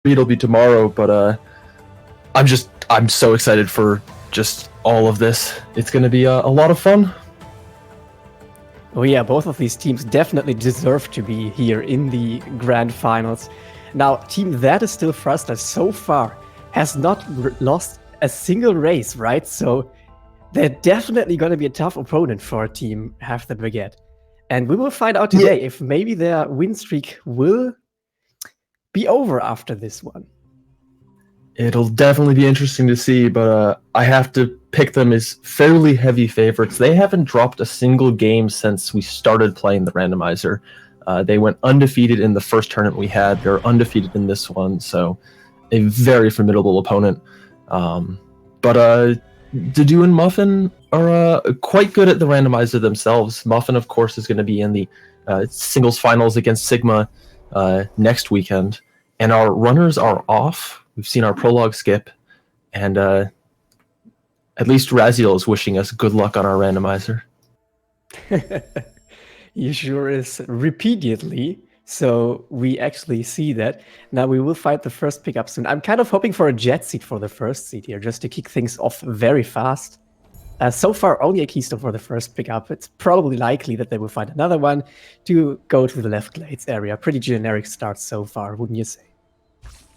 it'll be tomorrow, but I'm so excited for just all of this. It's going to be a lot of fun. Oh yeah, both of these teams definitely deserve to be here in the grand finals. Now, team that is still frustrated so far has not lost a single race, right? So they're definitely going to be a tough opponent for a team Have the Baguette. And we will find out today if maybe their win streak will be over after this one. It'll definitely be interesting to see, but I have to pick them as fairly heavy favorites. They haven't dropped a single game since we started playing the randomizer. They went undefeated in the first tournament we had. They're undefeated in this one, so a very formidable opponent. But Dedew and Muffin are quite good at the randomizer themselves. Muffin, of course, is going to be in the singles finals against Sigma next weekend. And our runners are off. We've seen our prologue skip. And at least Raziel is wishing us good luck on our randomizer. He sure is, repeatedly. So we actually see that. Now we will fight the first pickup soon. I'm kind of hoping for a jet seed for the first seed here, just to kick things off very fast. So far, only a keystone for the first pickup. It's probably likely that they will find another one to go to the left glades area. Pretty generic start so far, wouldn't you say?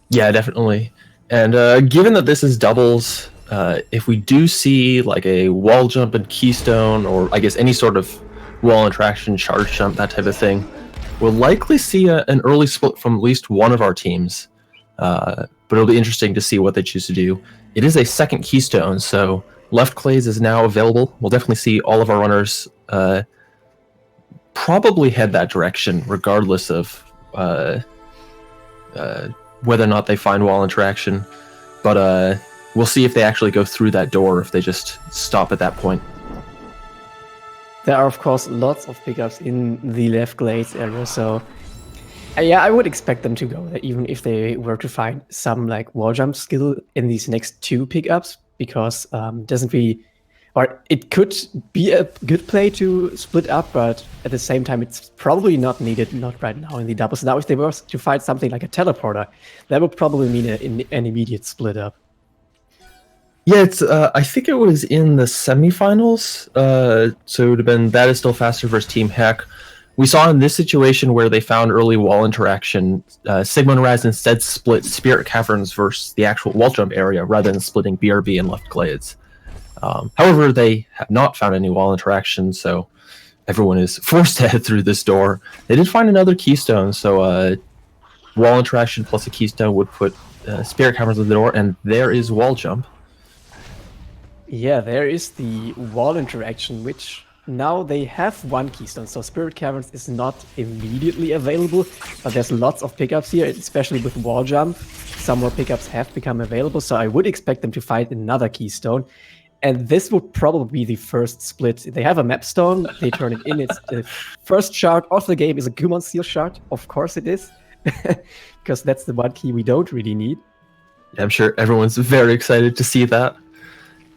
Yeah, definitely. And given that this is doubles, if we do see like a wall jump and keystone, or I guess any sort of wall interaction, charge jump, that type of thing, we'll likely see an early split from at least one of our teams. But it'll be interesting to see what they choose to do. It is a second keystone, so left clays is now available. We'll definitely see all of our runners probably head that direction, regardless of whether or not they find wall interaction. But we'll see if they actually go through that door, if they just stop at that point. There are, of course, lots of pickups in the left glades area, so yeah, I would expect them to go there, even if they were to find some like wall jump skill in these next two pickups, because it could be a good play to split up, but at the same time, it's probably not needed, not right now in the doubles. Now, if they were to find something like a teleporter, that would probably mean an immediate split up. Yeah, it's. I think it was in the semifinals. So it would have been That Is Still Faster versus Team Heck. We saw in this situation where they found early wall interaction, Sigma and Raz instead split Spirit Caverns versus the actual wall jump area rather than splitting BRB and left glades. However, they have not found any wall interaction, so everyone is forced to head through this door. They did find another keystone, so wall interaction plus a keystone would put Spirit Caverns at the door, and there is wall jump. Yeah, there is the wall interaction, which now they have one keystone, so Spirit Caverns is not immediately available, but there's lots of pickups here, especially with wall jump. Some more pickups have become available, so I would expect them to find another keystone. And this would probably be the first split. They have a map stone, they turn it in. It's the first shard of the game is a Gumon Seal shard. Of course it is, because that's the one key we don't really need. I'm sure everyone's very excited to see that.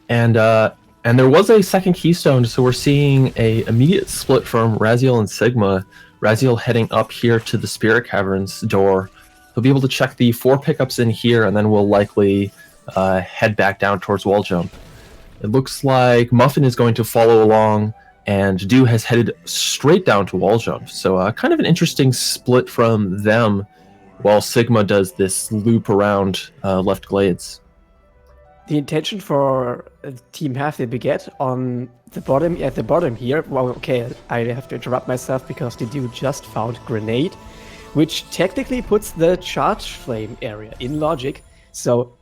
And there was a second keystone, so we're seeing a immediate split from Raziel and Sigma. Raziel heading up here to the Spirit Caverns door. He'll be able to check the 4 pickups in here, and then we'll likely head back down towards wall jump. It looks like Muffin is going to follow along, and Dedew has headed straight down to wall jump. So kind of an interesting split from them, while Sigma does this loop around left glades. The intention for Team Have the Baguette on the bottom, at the bottom here, well, okay, I have to interrupt myself because Dedew just found Grenade, which technically puts the charge flame area in logic. So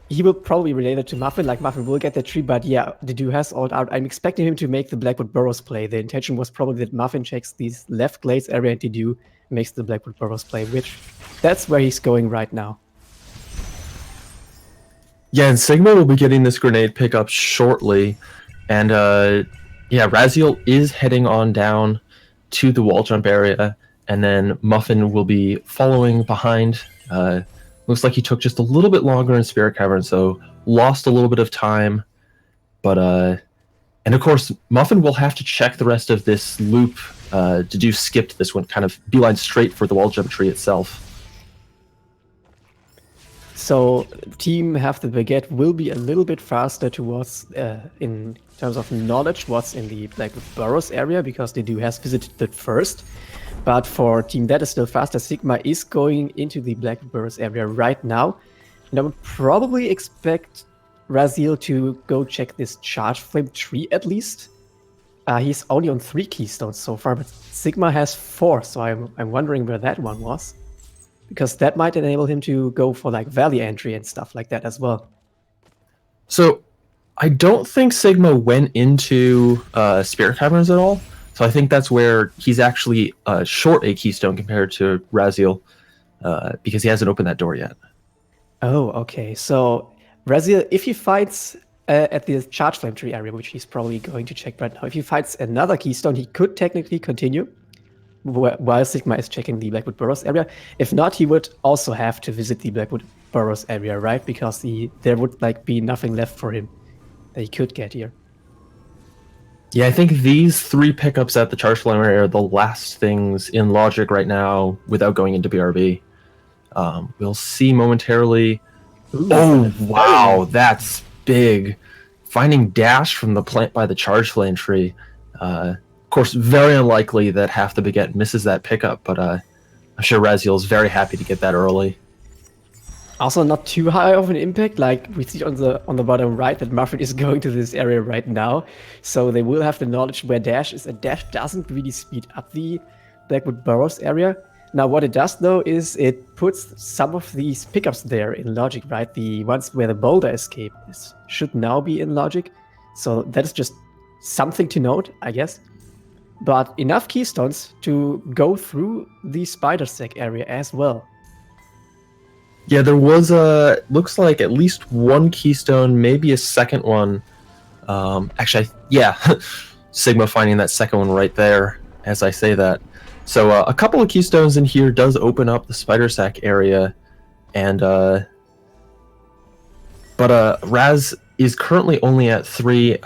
he will probably relate it to Muffin, like Muffin will get the tree, but yeah, Dedew has ult out. I'm expecting him to make the Blackwood Burrows play. The intention was probably that Muffin checks these left glades area and Dedew makes the Blackwood Burrows play, which that's where he's going right now. Yeah, and Sigma will be getting this grenade pickup shortly. And yeah, Raziel is heading on down to the wall jump area, and then Muffin will be following behind. Looks like he took just a little bit longer in Spirit Cavern, so lost a little bit of time. But and of course, Muffin will have to check the rest of this loop. Dedew skipped this one, kind of beeline straight for the wall jump tree itself. So Team Have the Baguette will be a little bit faster towards, in terms of knowledge, what's in the Blackwood Burrows area, because they do has visited it first. But for Team That is still faster, Sigma is going into the Blackwood Burrows area right now. And I would probably expect Raziel to go check this Charge Flame tree at least. He's only on 3 keystones so far, but Sigma has 4, so I'm wondering where that one was. Because that might enable him to go for like valley entry and stuff like that as well. So I don't think Sigma went into Spirit Caverns at all. So I think that's where he's actually short a keystone compared to Raziel, because he hasn't opened that door yet. Oh, okay. So Raziel, if he fights at the Charge Flame tree area, which he's probably going to check right now, if he fights another keystone, he could technically continue while Sigma is checking the Blackwood Burrows area. If not, he would also have to visit the Blackwood Burrows area, right? Because there would like be nothing left for him that he could get here. Yeah, I think these 3 pickups at the Charge Flame area are the last things in Logic right now without going into BRB. We'll see momentarily. Ooh, oh, wow, that's big. Finding Dash from the plant by the Charge Flame tree. Of course, very unlikely that Half the Baguette misses that pickup, but I'm sure Raziel is very happy to get that early. Also, not too high of an impact. Like we see on the bottom right that Muffin is going to this area right now, so they will have the knowledge where Dash is. And Dash doesn't really speed up the Blackwood Burrows area. Now, what it does though is it puts some of these pickups there in Logic, right? The ones where the Boulder Escape is should now be in Logic, so that is just something to note, I guess. But enough keystones to go through the Spider Sack area as well. Yeah, there was looks like at least 1 keystone, maybe a second one. Actually, yeah, Sigma finding that second one right there as I say that. So a couple of keystones in here does open up the Spider Sack area, and but Raz is currently only at 3.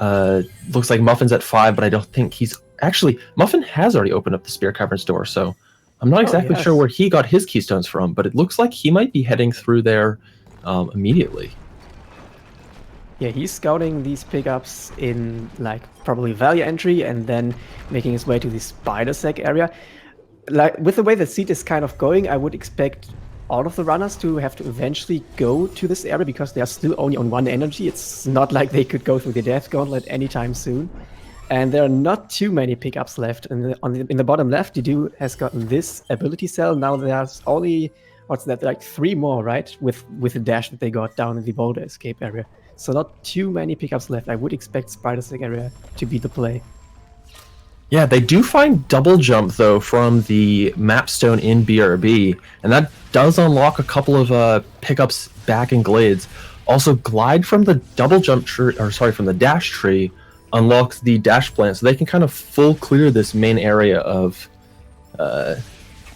Looks like Muffin's at 5, but I don't think he's actually. Muffin has already opened up the Spirit Caverns door, so I'm not exactly sure where he got his keystones from, but it looks like he might be heading through there immediately. Yeah, he's scouting these pickups in like probably valley entry and then making his way to the Spider Sack area. Like with the way the seed is kind of going, I would expect all of the runners to have to eventually go to this area because they are still only on 1 energy. It's not like they could go through the Death Gauntlet anytime soon. And there are not too many pickups left. In the bottom left, Dedew has gotten this ability cell. Now there's only, what's that, like 3 more, right? With the dash that they got down in the Boulder Escape area. So not too many pickups left. I would expect Spider Sack area to be the play. Yeah, they do find double jump though from the mapstone in BRB, and that does unlock a couple of pickups back in Glades. Also, glide from the double jump tree, or sorry, from the dash tree, unlocks the dash plant, so they can kind of full clear this main area of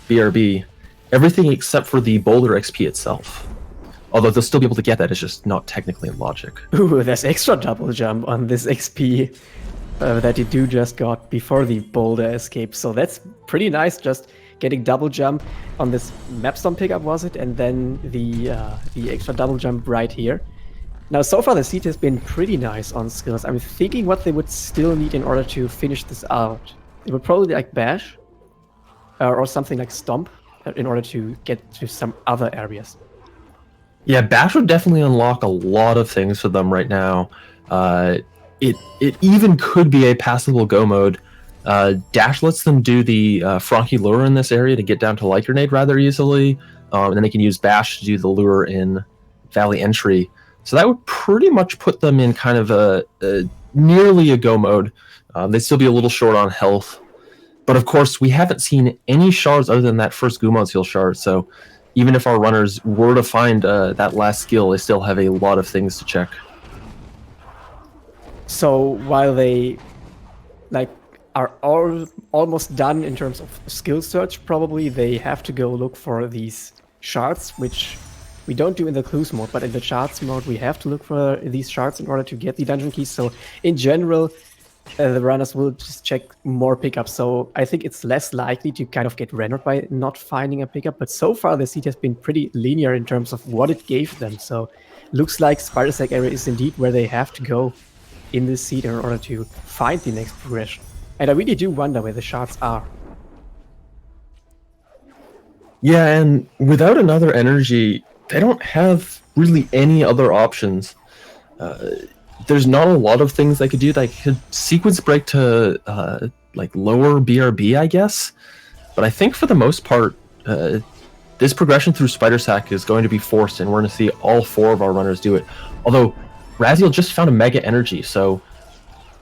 BRB. Everything except for the Boulder XP itself. Although they'll still be able to get that, it's just not technically in Logic. Ooh, there's extra double jump on this XP. That you do just got before the Boulder Escape, so that's pretty nice. Just getting double jump on this mapstone pickup, was it, and then the extra double jump right here. Now, so far the seed has been pretty nice on skills. I'm thinking what they would still need in order to finish this out. It would probably like Bash or something like Stomp in order to get to some other areas. Yeah, Bash would definitely unlock a lot of things for them right now. It even could be a passable go mode. Dash lets them do the Frankie lure in this area to get down to Light Grenade rather easily, and then they can use Bash to do the lure in Valley Entry. So that would pretty much put them in kind of a nearly a go mode. They'd still be a little short on health, but of course we haven't seen any shards other than that first IMRaziel shard. So even if our runners were to find that last skill, they still have a lot of things to check. So while they like are almost done in terms of skill search, probably they have to go look for these shards, which we don't do in the clues mode, but in the shards mode we have to look for these shards in order to get the dungeon keys. So in general, the runners will just check more pickups. So I think it's less likely to kind of get rendered by not finding a pickup. But so far, the seed has been pretty linear in terms of what it gave them. So looks like Spider Sack area is indeed where they have to go in this seed in order to find the next progression. And I really do wonder where the shards are. Yeah, and without another energy, they don't have really any other options. There's not a lot of things they could do. They could sequence break to like lower BRB, I guess. But I think for the most part, this progression through Spider Sack is going to be forced, and we're going to see all 4 of our runners do it. Although Raziel just found a Mega Energy, so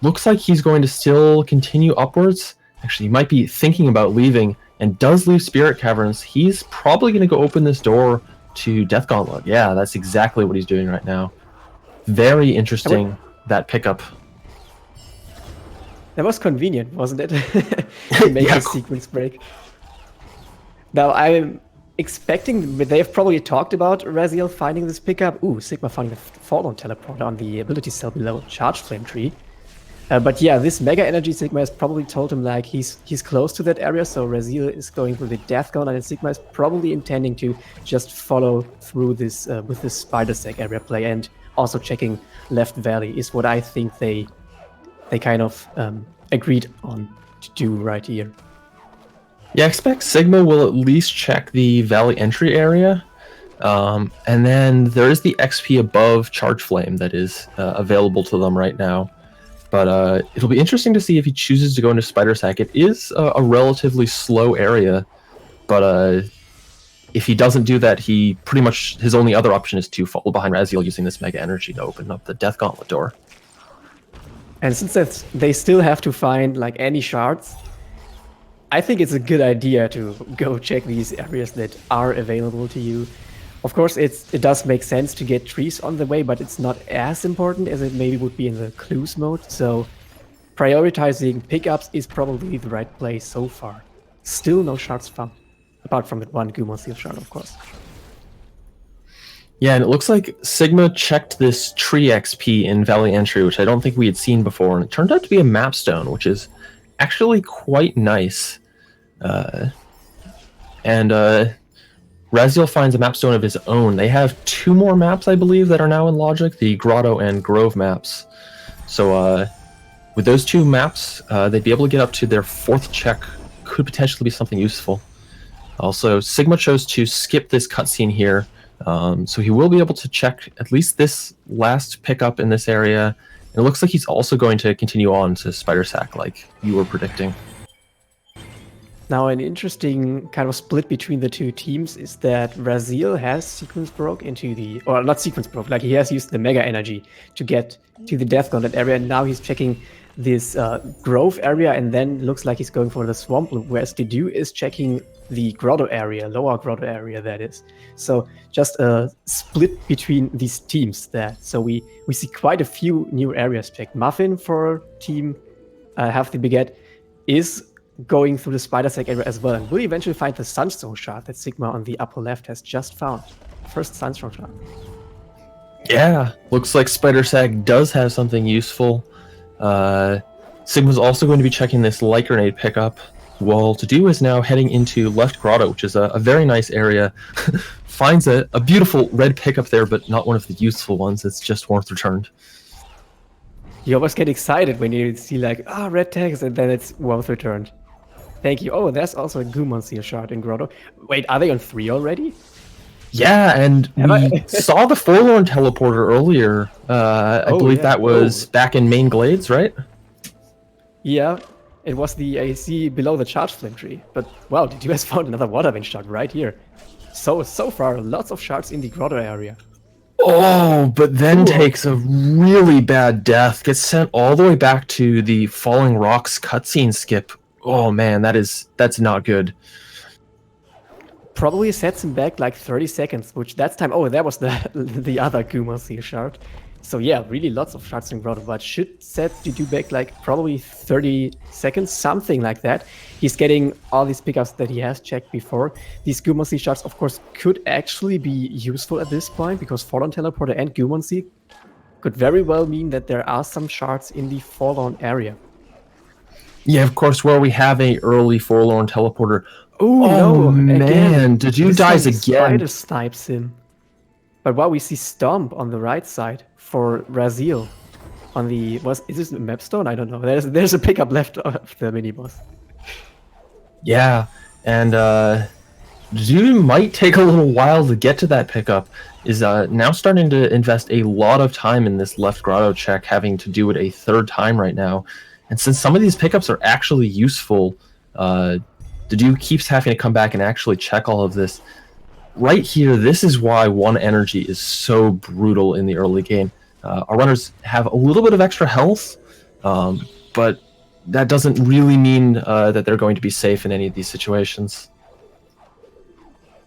looks like he's going to still continue upwards. Actually, he might be thinking about leaving, and does leave Spirit Caverns. He's probably going to go open this door to Death Gauntlet. Yeah, that's exactly what he's doing right now. Very interesting, that pickup. That was convenient, wasn't it? To make a sequence break. Now, I'm expecting, they've probably talked about Raziel finding this pickup. Ooh, Sigma finding the Fallout Teleporter on the ability cell below Charge Flame Tree. But yeah, this Mega Energy, Sigma has probably told him like he's close to that area, so Raziel is going through the Death Gauntlet, and Sigma is probably intending to just follow through this with this Spider Sack area play, and also checking Left Valley is what I think they kind of agreed on to do right here. Yeah, I expect Sigma will at least check the Valley entry area, and then there is the XP above Charge Flame that is available to them right now. But it'll be interesting to see if he chooses to go into Spider Sack. It is a relatively slow area, but if he doesn't do that, he pretty much, his only other option is to follow behind Raziel using this Mega Energy to open up the Death Gauntlet door. And since they still have to find like any shards, I think it's a good idea to go check these areas that are available to you. Of course, it does make sense to get trees on the way, but it's not as important as it maybe would be in the clues mode. So prioritizing pickups is probably the right play so far. Still no shards found, apart from that one Gumon Seal shard, of course. Yeah, and it looks like Sigma checked this tree XP in Valley Entry, which I don't think we had seen before, and it turned out to be a mapstone, which is actually quite nice. Raziel finds a mapstone of his own. They have 2 more maps, I believe, that are now in Logic, the Grotto and Grove maps. So with those 2 maps, they'd be able to get up to their 4th check. Could potentially be something useful. Also, Sigma chose to skip this cutscene here, so he will be able to check at least this last pickup in this area. And it looks like he's also going to continue on to Spider Sack, like you were predicting. Now, an interesting kind of split between the 2 teams is that Raziel has sequence broke into the, or not sequence broke, like he has used the Mega Energy to get to the Death Gauntlet area, and now he's checking this Grove area, and then looks like he's going for the Swamp Loop, whereas LostDedew is checking the Grotto area, lower Grotto area, that is. So just a split between these teams there. So we see quite a few new areas checked. Muffin for team Have the Beget is going through the Spider Sack area as well, and will eventually find the Sunstone shard that Sigma on the upper left has just found. First Sunstone shard. Yeah, looks like Spider Sack does have something useful. Sigma's also going to be checking this Light Grenade pickup, while LostDedew is now heading into Left Grotto, which is a very nice area. Finds a beautiful red pickup there, but not one of the useful ones. It's just Warmth Returned. You always get excited when you see like, red tags, and then it's Warmth Returned. Thank you. Oh, there's also a Gumon Seal shard in Grotto. Wait, are they on 3 already? Yeah, and we saw the Forlorn Teleporter earlier. I believe that was back in Main Glades, right? Yeah, it was the AC below the Charge Flame Tree. But wow, did you guys found another Water Vein shard right here? So far, lots of shards in the Grotto area. Oh, but then takes a really bad death. Gets sent all the way back to the Falling Rocks cutscene skip. Oh man, that's not good. Probably sets him back like 30 seconds, which that's time. Oh, that was the other Gumon Seal shard. So yeah, really lots of shards in Grotto, but should set LostDedew back like probably 30 seconds, something like that. He's getting all these pickups that he has checked before. These Gumon Seal shards, of course, could actually be useful at this point, because Forlorn Teleporter and Gumon Seal could very well mean that there are some shards in the Forlorn area. Yeah, of course, where we have a early forlorn teleporter. Oh no! Man, Again, Dedew this dies time the again. spider snipes him. But wow, we see Stomp on the right side for IMRaziel. On the is this a map stone? I don't know. There's a pickup left of the mini boss. Yeah, and Dedew might take a little while to get to that pickup. Is now starting to invest a lot of time in this left grotto check, having to do it a third time right now. And since some of these pickups are actually useful, Dedew keeps having to come back and actually check all of this. Right here, this is why 1 energy is so brutal in the early game. Our runners have a little bit of extra health, but that doesn't really mean that they're going to be safe in any of these situations.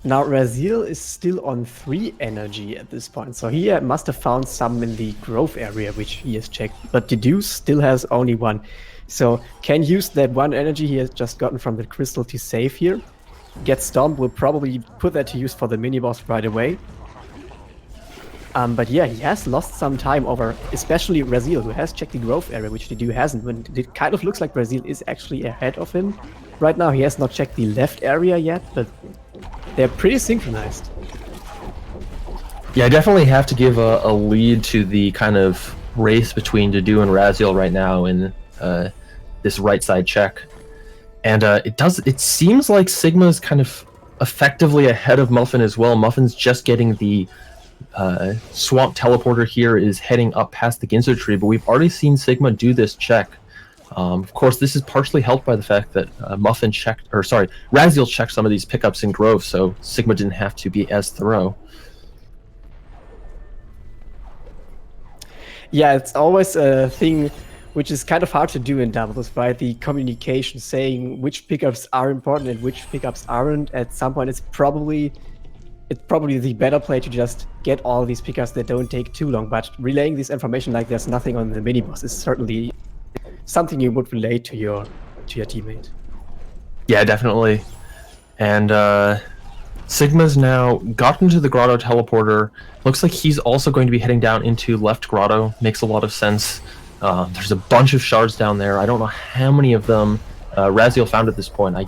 Now IMRaziel is still on 3 energy at this point, so he must have found some in the grove area, which he has checked. But Dedew still has only 1, so can use that 1 energy he has just gotten from the crystal to save here. Get Stomp, will probably put that to use for the mini boss right away. But yeah, he has lost some time over, especially IMRaziel, who has checked the grove area, which Dedew hasn't. When it kind of looks like IMRaziel is actually ahead of him. Right now, he has not checked the left area yet, but they're pretty synchronized. Yeah, I definitely have to give a lead to the kind of race between Dedew and IMRaziel right now in this right side check. And it seems like Sigma is kind of effectively ahead of Muffin as well. Muffin's just getting the swamp teleporter here, is heading up past the Ginzo tree, but we've already seen Sigma do this check. Of course, this is partially helped by the fact that IMRaziel checked some of these pickups in Grove, so Sigma didn't have to be as thorough. Yeah, it's always a thing which is kind of hard to do in doubles, right? The communication, saying which pickups are important and which pickups aren't. At some point, it's probably the better play to just get all these pickups that don't take too long. But relaying this information like there's nothing on the mini boss is certainly something you would relate to your teammate. Yeah, definitely. And Sigma's now gotten to the grotto teleporter. Looks like he's also going to be heading down into left grotto. Makes a lot of sense. There's a bunch of shards down there. I don't know how many of them IMRaziel found at this point. I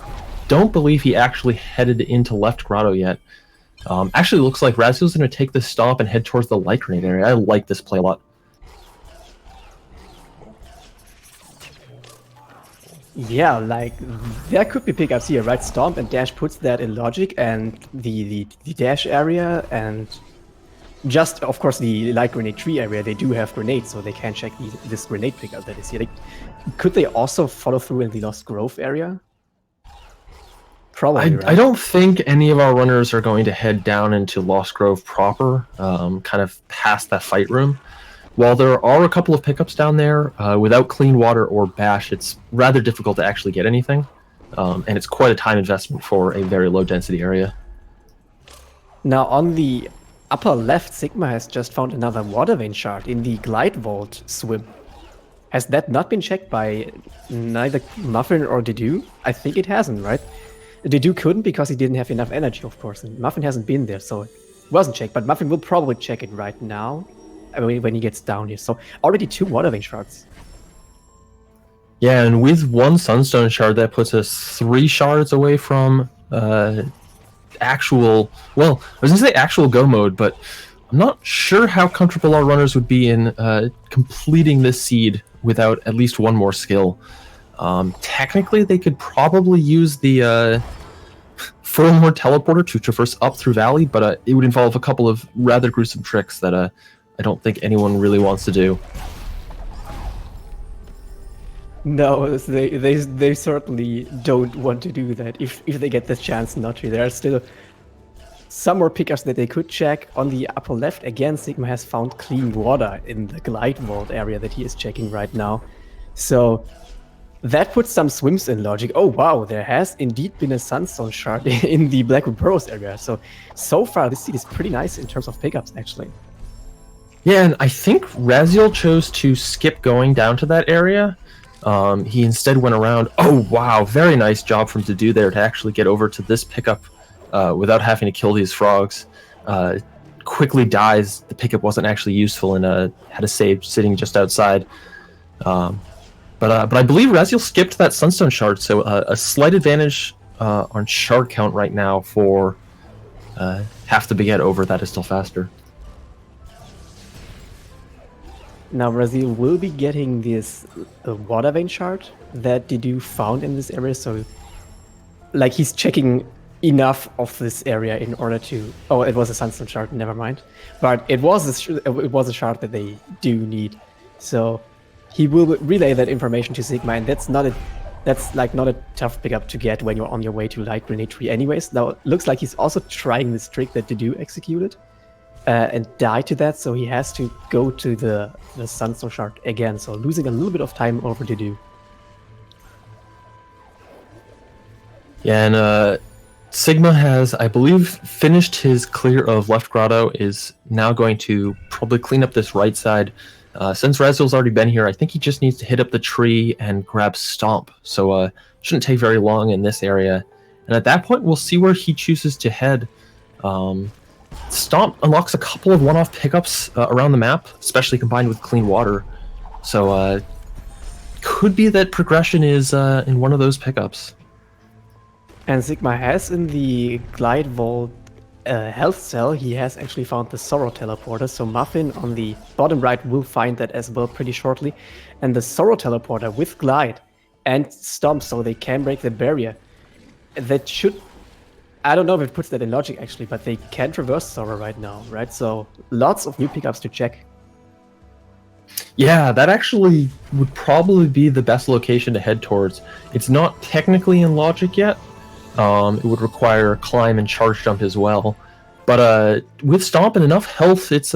don't believe he actually headed into left grotto yet. Actually, looks like IMRaziel's going to take this stop and head towards the light grenade area. I like this play a lot. Yeah, like there could be pickups here, right? Stomp and Dash puts that in logic, and the dash area, and just of course the light grenade tree area. They do have grenades, so they can check this grenade pickup that is here. Could they also follow through in the Lost Grove area? Probably. Right? I don't think any of our runners are going to head down into Lost Grove proper, kind of past that fight room. While there are a couple of pickups down there, without clean water or bash, it's rather difficult to actually get anything. And it's quite a time investment for a very low density area. Now on the upper left, Sigma has just found another water vein shard in the glide vault swim. Has that not been checked by neither Muffin or Dedew? I think it hasn't, right? Dedew couldn't because he didn't have enough energy, of course, and Muffin hasn't been there, so it wasn't checked. But Muffin will probably check it right now. I mean, when he gets down here. So already 2 water vein shards. Yeah, and with 1 sunstone shard, that puts us 3 shards away from actual go mode, but I'm not sure how comfortable our runners would be in completing this seed without at least 1 more skill. Technically, they could probably use the forward teleporter to traverse up through Valley, but it would involve a couple of rather gruesome tricks that I don't think anyone really wants to do. No, they certainly don't want to do that if they get the chance not to. There are still some more pickups that they could check. On the upper left, again, Sigma has found clean water in the glide vault area that he is checking right now. So that puts some swims in logic. Oh wow, there has indeed been a sunstone shard in the Blackwood Burrows area. So far this seed is pretty nice in terms of pickups, actually. Yeah, and I think IMRaziel chose to skip going down to that area. He instead went around. Oh wow, very nice job from Dedew there to actually get over to this pickup without having to kill these frogs. Quickly dies. The pickup wasn't actually useful and had a save sitting just outside. But I believe Raziel skipped that Sunstone Shard, so a slight advantage on shard count right now for half the baguette over that is still faster. Now Brazil will be getting this water vein shard that Dedew found in this area, so like he's checking enough of this area in order to... Oh, it was a Sunstone shard, never mind. But it was a shard that they do need. So he will relay that information to Sigma, and that's not a tough pickup to get when you're on your way to Light Grenade Tree anyways. Now it looks like he's also trying this trick that Dedew executed and died to that, so he has to go to the Sunstone shard again, so losing a little bit of time over Dedew. Yeah, and Sigma has, I believe, finished his clear of left grotto, is now going to probably clean up this right side. Since Raziel's already been here, I think he just needs to hit up the tree and grab Stomp, so shouldn't take very long in this area. And at that point, we'll see where he chooses to head. Stomp unlocks a couple of one-off pickups around the map, especially combined with Clean Water. So could be that progression is in one of those pickups. And Sigma has in the Glide Vault health cell, he has actually found the Sorrow Teleporter, so Muffin on the bottom right will find that as well pretty shortly. And the Sorrow Teleporter with Glide and Stomp, so they can break the barrier. That should... I don't know if it puts that in logic actually, but they can traverse Sorrow right now, right? So lots of new pickups to check. Yeah, that actually would probably be the best location to head towards. It's not technically in logic yet. It would require climb and charge jump as well. But with Stomp and enough health, it's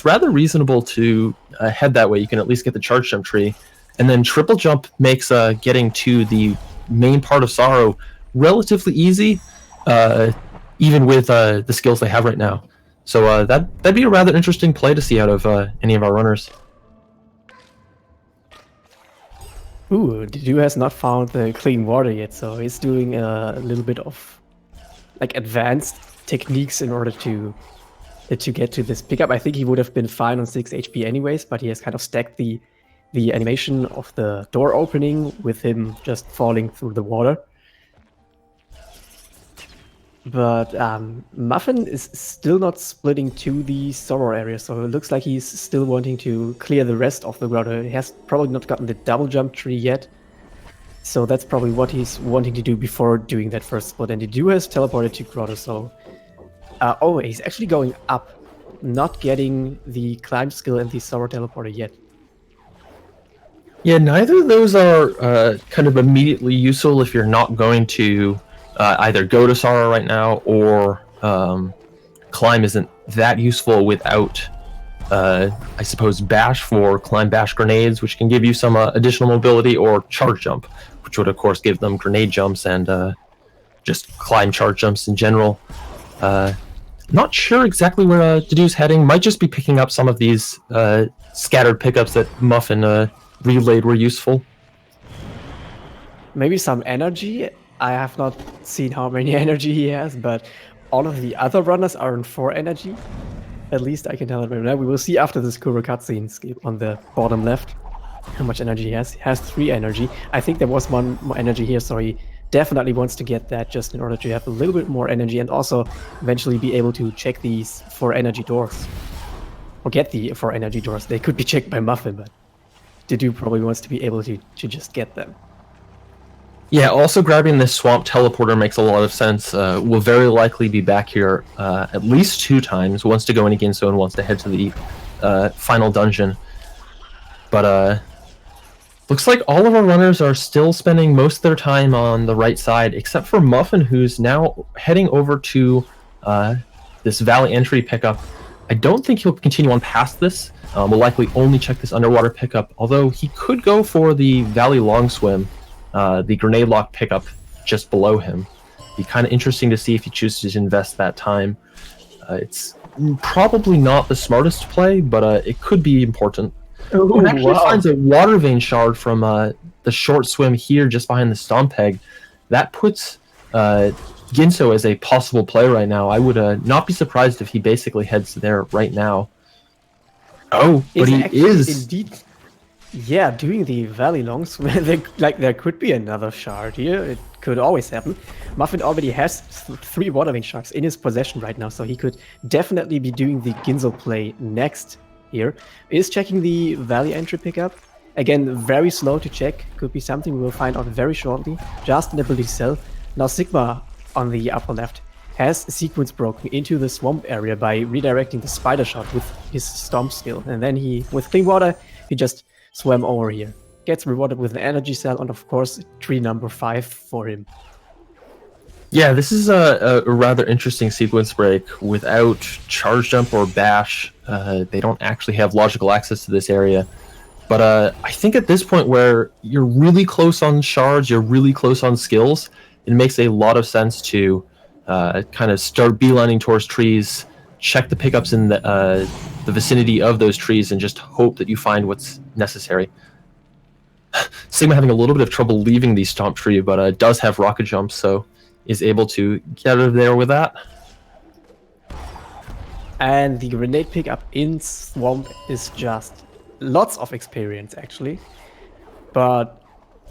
rather reasonable to head that way. You can at least get the charge jump tree. And then triple jump makes getting to the main part of Sorrow relatively easy, even with the skills they have right now. So that'd be a rather interesting play to see out of any of our runners. Ooh, Dedew has not found the Clean Water yet, so he's doing a little bit of like advanced techniques in order to get to this pickup. I think he would have been fine on 6 HP anyways, but he has kind of stacked the animation of the door opening with him just falling through the water. But Muffin is still not splitting to the Sorrow area, so it looks like he's still wanting to clear the rest of the grotto. He has probably not gotten the double jump tree yet, so that's probably what he's wanting to do before doing that first split. And Dedew has teleported to grotto, so... oh, he's actually going up, not getting the climb skill and the Sorrow teleporter yet. Yeah, neither of those are kind of immediately useful if you're not going to either go to Sorrow right now, or climb isn't that useful without, I suppose, bash for climb bash grenades, which can give you some additional mobility, or charge jump, which would of course give them grenade jumps and just climb charge jumps in general. Not sure exactly where Dedew's heading. Might just be picking up some of these scattered pickups that Muffin relayed were useful. Maybe some energy. I have not seen how many energy he has, but all of the other runners are on 4 energy. At least I can tell it right now. We will see after this Kuro cutscene on the bottom left how much energy he has. He has 3 energy. I think there was 1 more energy here, so he definitely wants to get that just in order to have a little bit more energy and also eventually be able to check these 4 energy doors. Or get the 4 energy doors. They could be checked by Muffin, but Dedew probably wants to be able to just get them. Yeah, also grabbing this Swamp Teleporter makes a lot of sense. We'll very likely be back here at least 2 times, once to go in again, so and once to head to the final dungeon. But looks like all of our runners are still spending most of their time on the right side, except for Muffin, who's now heading over to this Valley entry pickup. I don't think he'll continue on past this. We'll likely only check this underwater pickup, although he could go for the Valley Long Swim, the grenade lock pickup just below him. Be kind of interesting to see if he chooses to invest that time. It's probably not the smartest play, but it could be important. Oh, He actually finds a water vein shard from the short swim here just behind the Stomp Peg. That puts Ginso as a possible play right now. I would not be surprised if he basically heads there right now. Oh, but he is... Indeed. Yeah, doing the valley long swim, there could be another shard here. It could always happen. Muffin already has 3 water vein sharks in his possession right now, so he could definitely be doing the Ginzo play next here. Is checking the valley entry pickup. Again, very slow to check. Could be something we will find out very shortly. Just an ability cell. Now Sigma on the upper left has sequence broken into the swamp area by redirecting the spider shot with his stomp skill. And then with clean water, he just swam over here. Gets rewarded with an energy cell and of course tree number 5 for him. Yeah, this is a rather interesting sequence break. Without charge jump or bash, they don't actually have logical access to this area. But I think at this point where you're really close on shards, you're really close on skills, it makes a lot of sense to kind of start beelining towards trees, check the pickups in the vicinity of those trees, and just hope that you find what's necessary. Sigma having a little bit of trouble leaving the stomp tree, but does have rocket jump, so is able to get out of there with that. And the grenade pickup in swamp is just lots of experience actually, but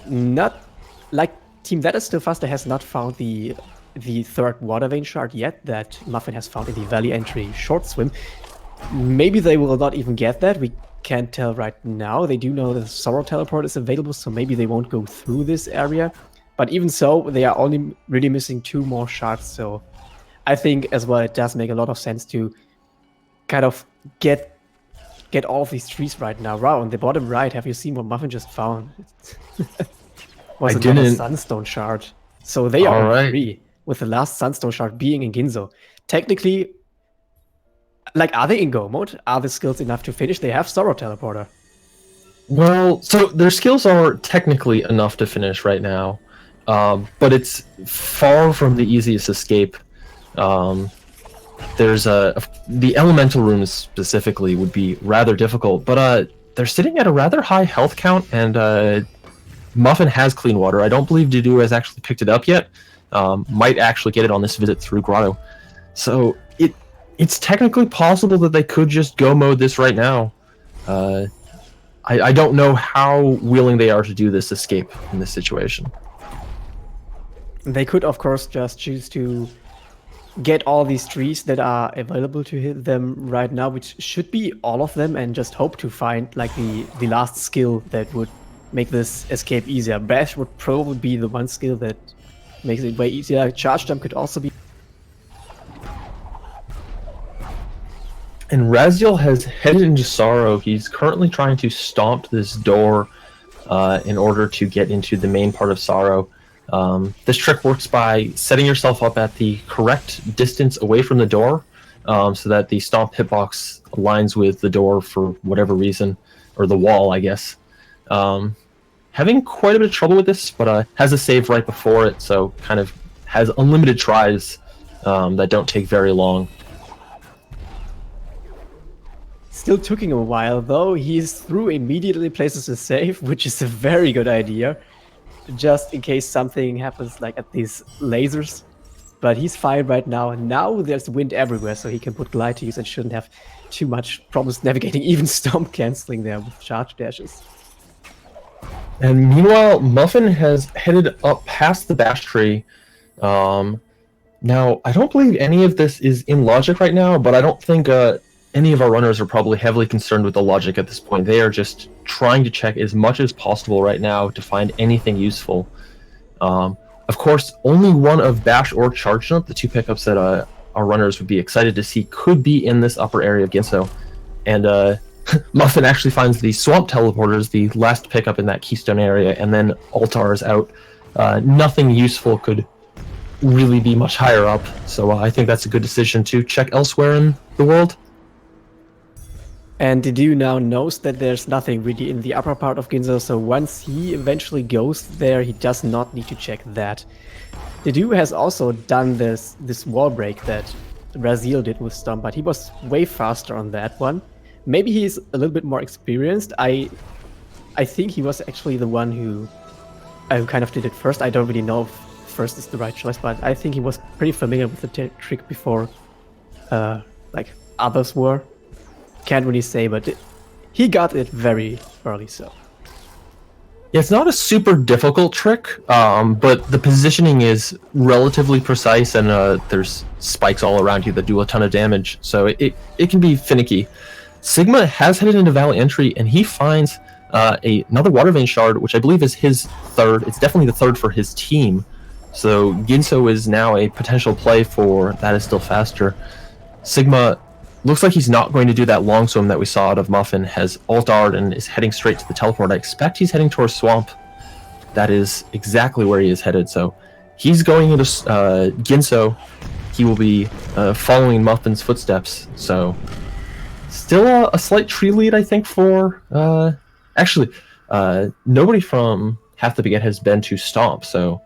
not like Team That Is Still Faster has not found the 3rd water vein shard yet that Muffin has found in the valley entry short swim. Maybe they will not even get that. We can't tell right now. They do know the Sorrow Teleport is available, so maybe they won't go through this area. But even so, they are only really missing 2 more shards, so I think as well it does make a lot of sense to kind of get all of these trees right now. Wow, on the bottom right, have you seen what Muffin just found? Was another Sunstone shard. So they are on 3, with the last Sunstone shard being in Ginzo. Technically, like, are they in go mode? Are the skills enough to finish? They have Sorrow Teleporter. Well, so their skills are technically enough to finish right now, but it's far from the easiest escape. There's the elemental rooms specifically would be rather difficult, but they're sitting at a rather high health count, and Muffin has clean water. I don't believe Dedew has actually picked it up yet. Might actually get it on this visit through Grotto. So it's technically possible that they could just go mode this right now. I don't know how willing they are to do this escape in this situation. They could, of course, just choose to get all these trees that are available to hit them right now, which should be all of them, and just hope to find like the last skill that would make this escape easier. Bash would probably be the one skill that makes it way easier. Charge jump could also be. And IMRaziel has headed into Sorrow. He's currently trying to stomp this door in order to get into the main part of Sorrow. This trick works by setting yourself up at the correct distance away from the door, so that the stomp hitbox aligns with the door for whatever reason, or the wall, I guess. Having quite a bit of trouble with this, but has a save right before it, so kind of has unlimited tries that don't take very long. Still took him a while though. He's through immediately, places a save, which is a very good idea, just in case something happens like at these lasers. But he's fine right now, and now there's wind everywhere, so he can put glide to use and shouldn't have too much problems navigating, even stomp canceling there with charge dashes. And meanwhile, Muffin has headed up past the bash tree. Now, I don't believe any of this is in logic right now, but I don't think any of our runners are probably heavily concerned with the logic at this point. They are just trying to check as much as possible right now to find anything useful. Of course, only one of bash or charge jump, the 2 pickups that our runners would be excited to see, could be in this upper area of Ginzo. And Muffin actually finds the swamp teleporters, the last pickup in that keystone area, and then Altar is out. Nothing useful could really be much higher up, so I think that's a good decision to check elsewhere in the world. And Dedew now knows that there's nothing really in the upper part of Ginzo, so once he eventually goes there, he does not need to check that. Dedew has also done this wall break that IMRaziel did with Stomp, but he was way faster on that one. Maybe he's a little bit more experienced. I think he was actually the one who kind of did it first. I don't really know if first is the right choice, but I think he was pretty familiar with the trick before like others were. Can't really say, but he got it very early, so Yeah, it's not a super difficult trick, but the positioning is relatively precise, and there's spikes all around you that do a ton of damage, so it can be finicky. Sigma has headed into Valley Entry, and he finds another Water Vein Shard, which I believe is his third. It's definitely the third for his team. So Ginso is now a potential play for That Is Still Faster. Sigma looks like he's not going to do that long swim that we saw out of Muffin, has ult-R'd and is heading straight to the teleport. I expect he's heading towards Swamp. That is exactly where he is headed, so he's going into Ginso. He will be following Muffin's footsteps, so still a slight tree lead, I think, for... actually, nobody from Half the Baguette has been to Stomp, so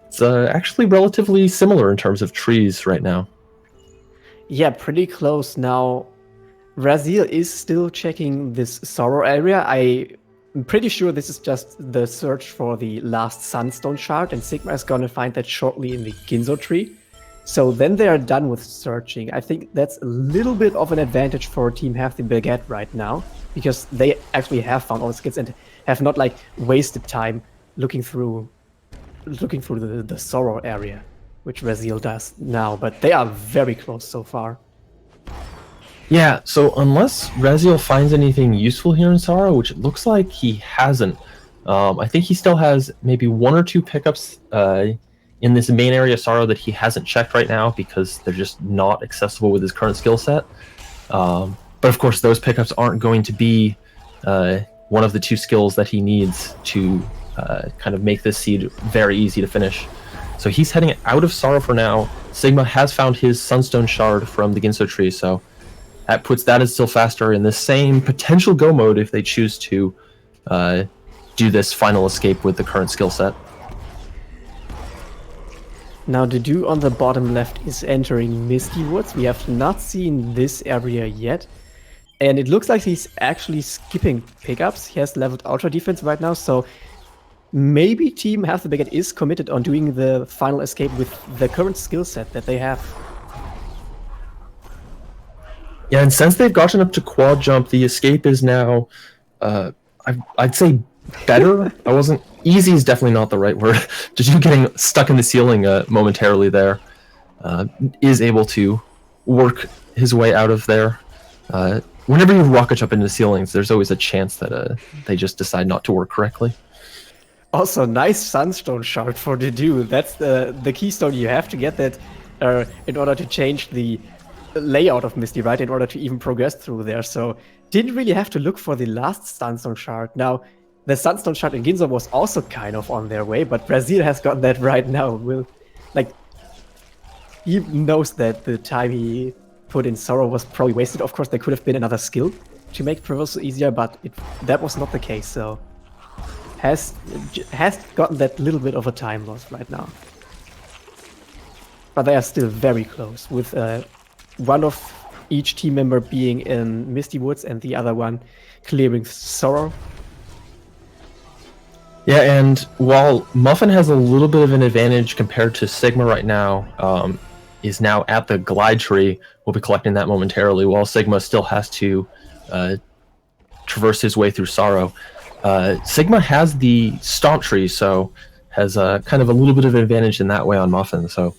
it's actually relatively similar in terms of trees right now. Yeah, pretty close. Now, IMRaziel is still checking this Sorrow area. I'm pretty sure this is just the search for the last Sunstone Shard, and Sigma is gonna find that shortly in the Ginso tree. So then they are done with searching. I think that's a little bit of an advantage for Team Half the Baguette right now, because they actually have found all the skills and have not like wasted time looking through the Sorrow area, which IMRaziel does now, but they are very close so far. Yeah, so unless IMRaziel finds anything useful here in Sorrow, which it looks like he hasn't, I think he still has maybe one or two pickups in this main area of Sorrow that he hasn't checked right now because they're just not accessible with his current skill set. But of course, those pickups aren't going to be one of the two skills that he needs to kind of make this seed very easy to finish. So he's heading out of Sorrow for now. Sigma has found his Sunstone Shard from the Ginso tree, so that puts That Is Still Faster in the same potential go mode if they choose to do this final escape with the current skill set. Now Dedew on the bottom left is entering Misty Woods. We have not seen this area yet. And it looks like he's actually skipping pickups. He has leveled Ultra Defense right now, so maybe Team Half the Baguette is committed on doing the final escape with the current skill set that they have. Yeah, and since they've gotten up to quad jump, the escape is now, I'd say, better. Easy is definitely not the right word. Just getting stuck in the ceiling momentarily there is able to work his way out of there. Whenever you rocket jump into the ceilings, there's always a chance that they just decide not to work correctly. Also, nice Sunstone Shard for Dedew. That's the keystone. You have to get that in order to change the layout of Misty, right? In order to even progress through there. So, didn't really have to look for the last Sunstone Shard. Now, the Sunstone Shard in Ginso was also kind of on their way, but IMRaziel has got that right now. He knows that the time he put in Sorrow was probably wasted. Of course, there could have been another skill to make traversal easier, but that was not the case. So has gotten that little bit of a time loss right now. But they are still very close, with one of each team member being in Misty Woods and the other one clearing Sorrow. Yeah, and while Muffin has a little bit of an advantage compared to Sigma right now, is now at the glide tree. We'll be collecting that momentarily, while Sigma still has to traverse his way through Sorrow. Sigma has the Stomp tree, so has kind of a little bit of an advantage in that way on Muffin. So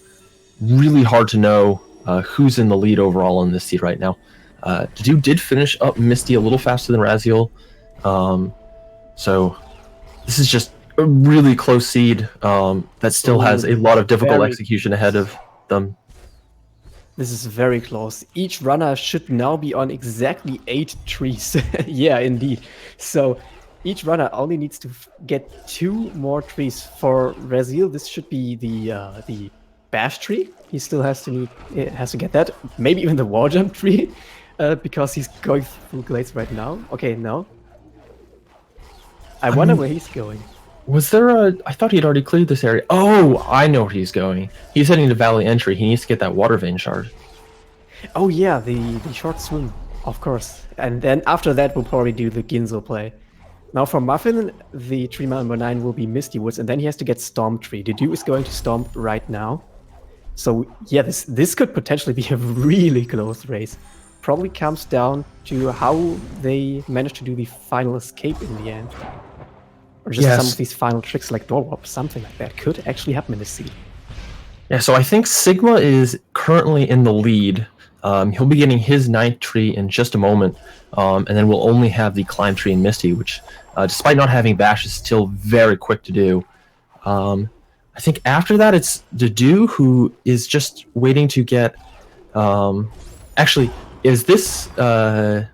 really hard to know who's in the lead overall in this seed right now. Dedew did finish up Misty a little faster than IMRaziel, so this is just a really close seed that still has a lot of difficult execution ahead of them. This is very close. Each runner should now be on exactly 8 trees. Yeah, indeed. So each runner only needs to get 2 more trees. For IMRaziel, this should be the bash tree. He still has to get that. Maybe even the wall jump tree, because he's going through glades right now. Okay, no. I wonder where he's going. Was there I thought he'd already cleared this area. Oh, I know where he's going. He's heading to Valley Entry. He needs to get that Water Vein Shard. Oh yeah, the short swim, of course. And then after that, we'll probably do the Ginso play. Now for Muffin, the tree number 9 will be Misty Woods, and then he has to get Stomp tree. Dedew is going to Stomp right now. So yeah, this could potentially be a really close race. Probably comes down to how they manage to do the final escape in the end. Or just some of these final tricks like door warp, something like that could actually happen in this seed. Yeah, so I think Sigma is currently in the lead. He'll be getting his 9th tree in just a moment, and then we'll only have the climb tree and Misty, which, despite not having Bash, is still very quick to do. I think after that it's Dedew, who is just waiting to get... actually, is this... no,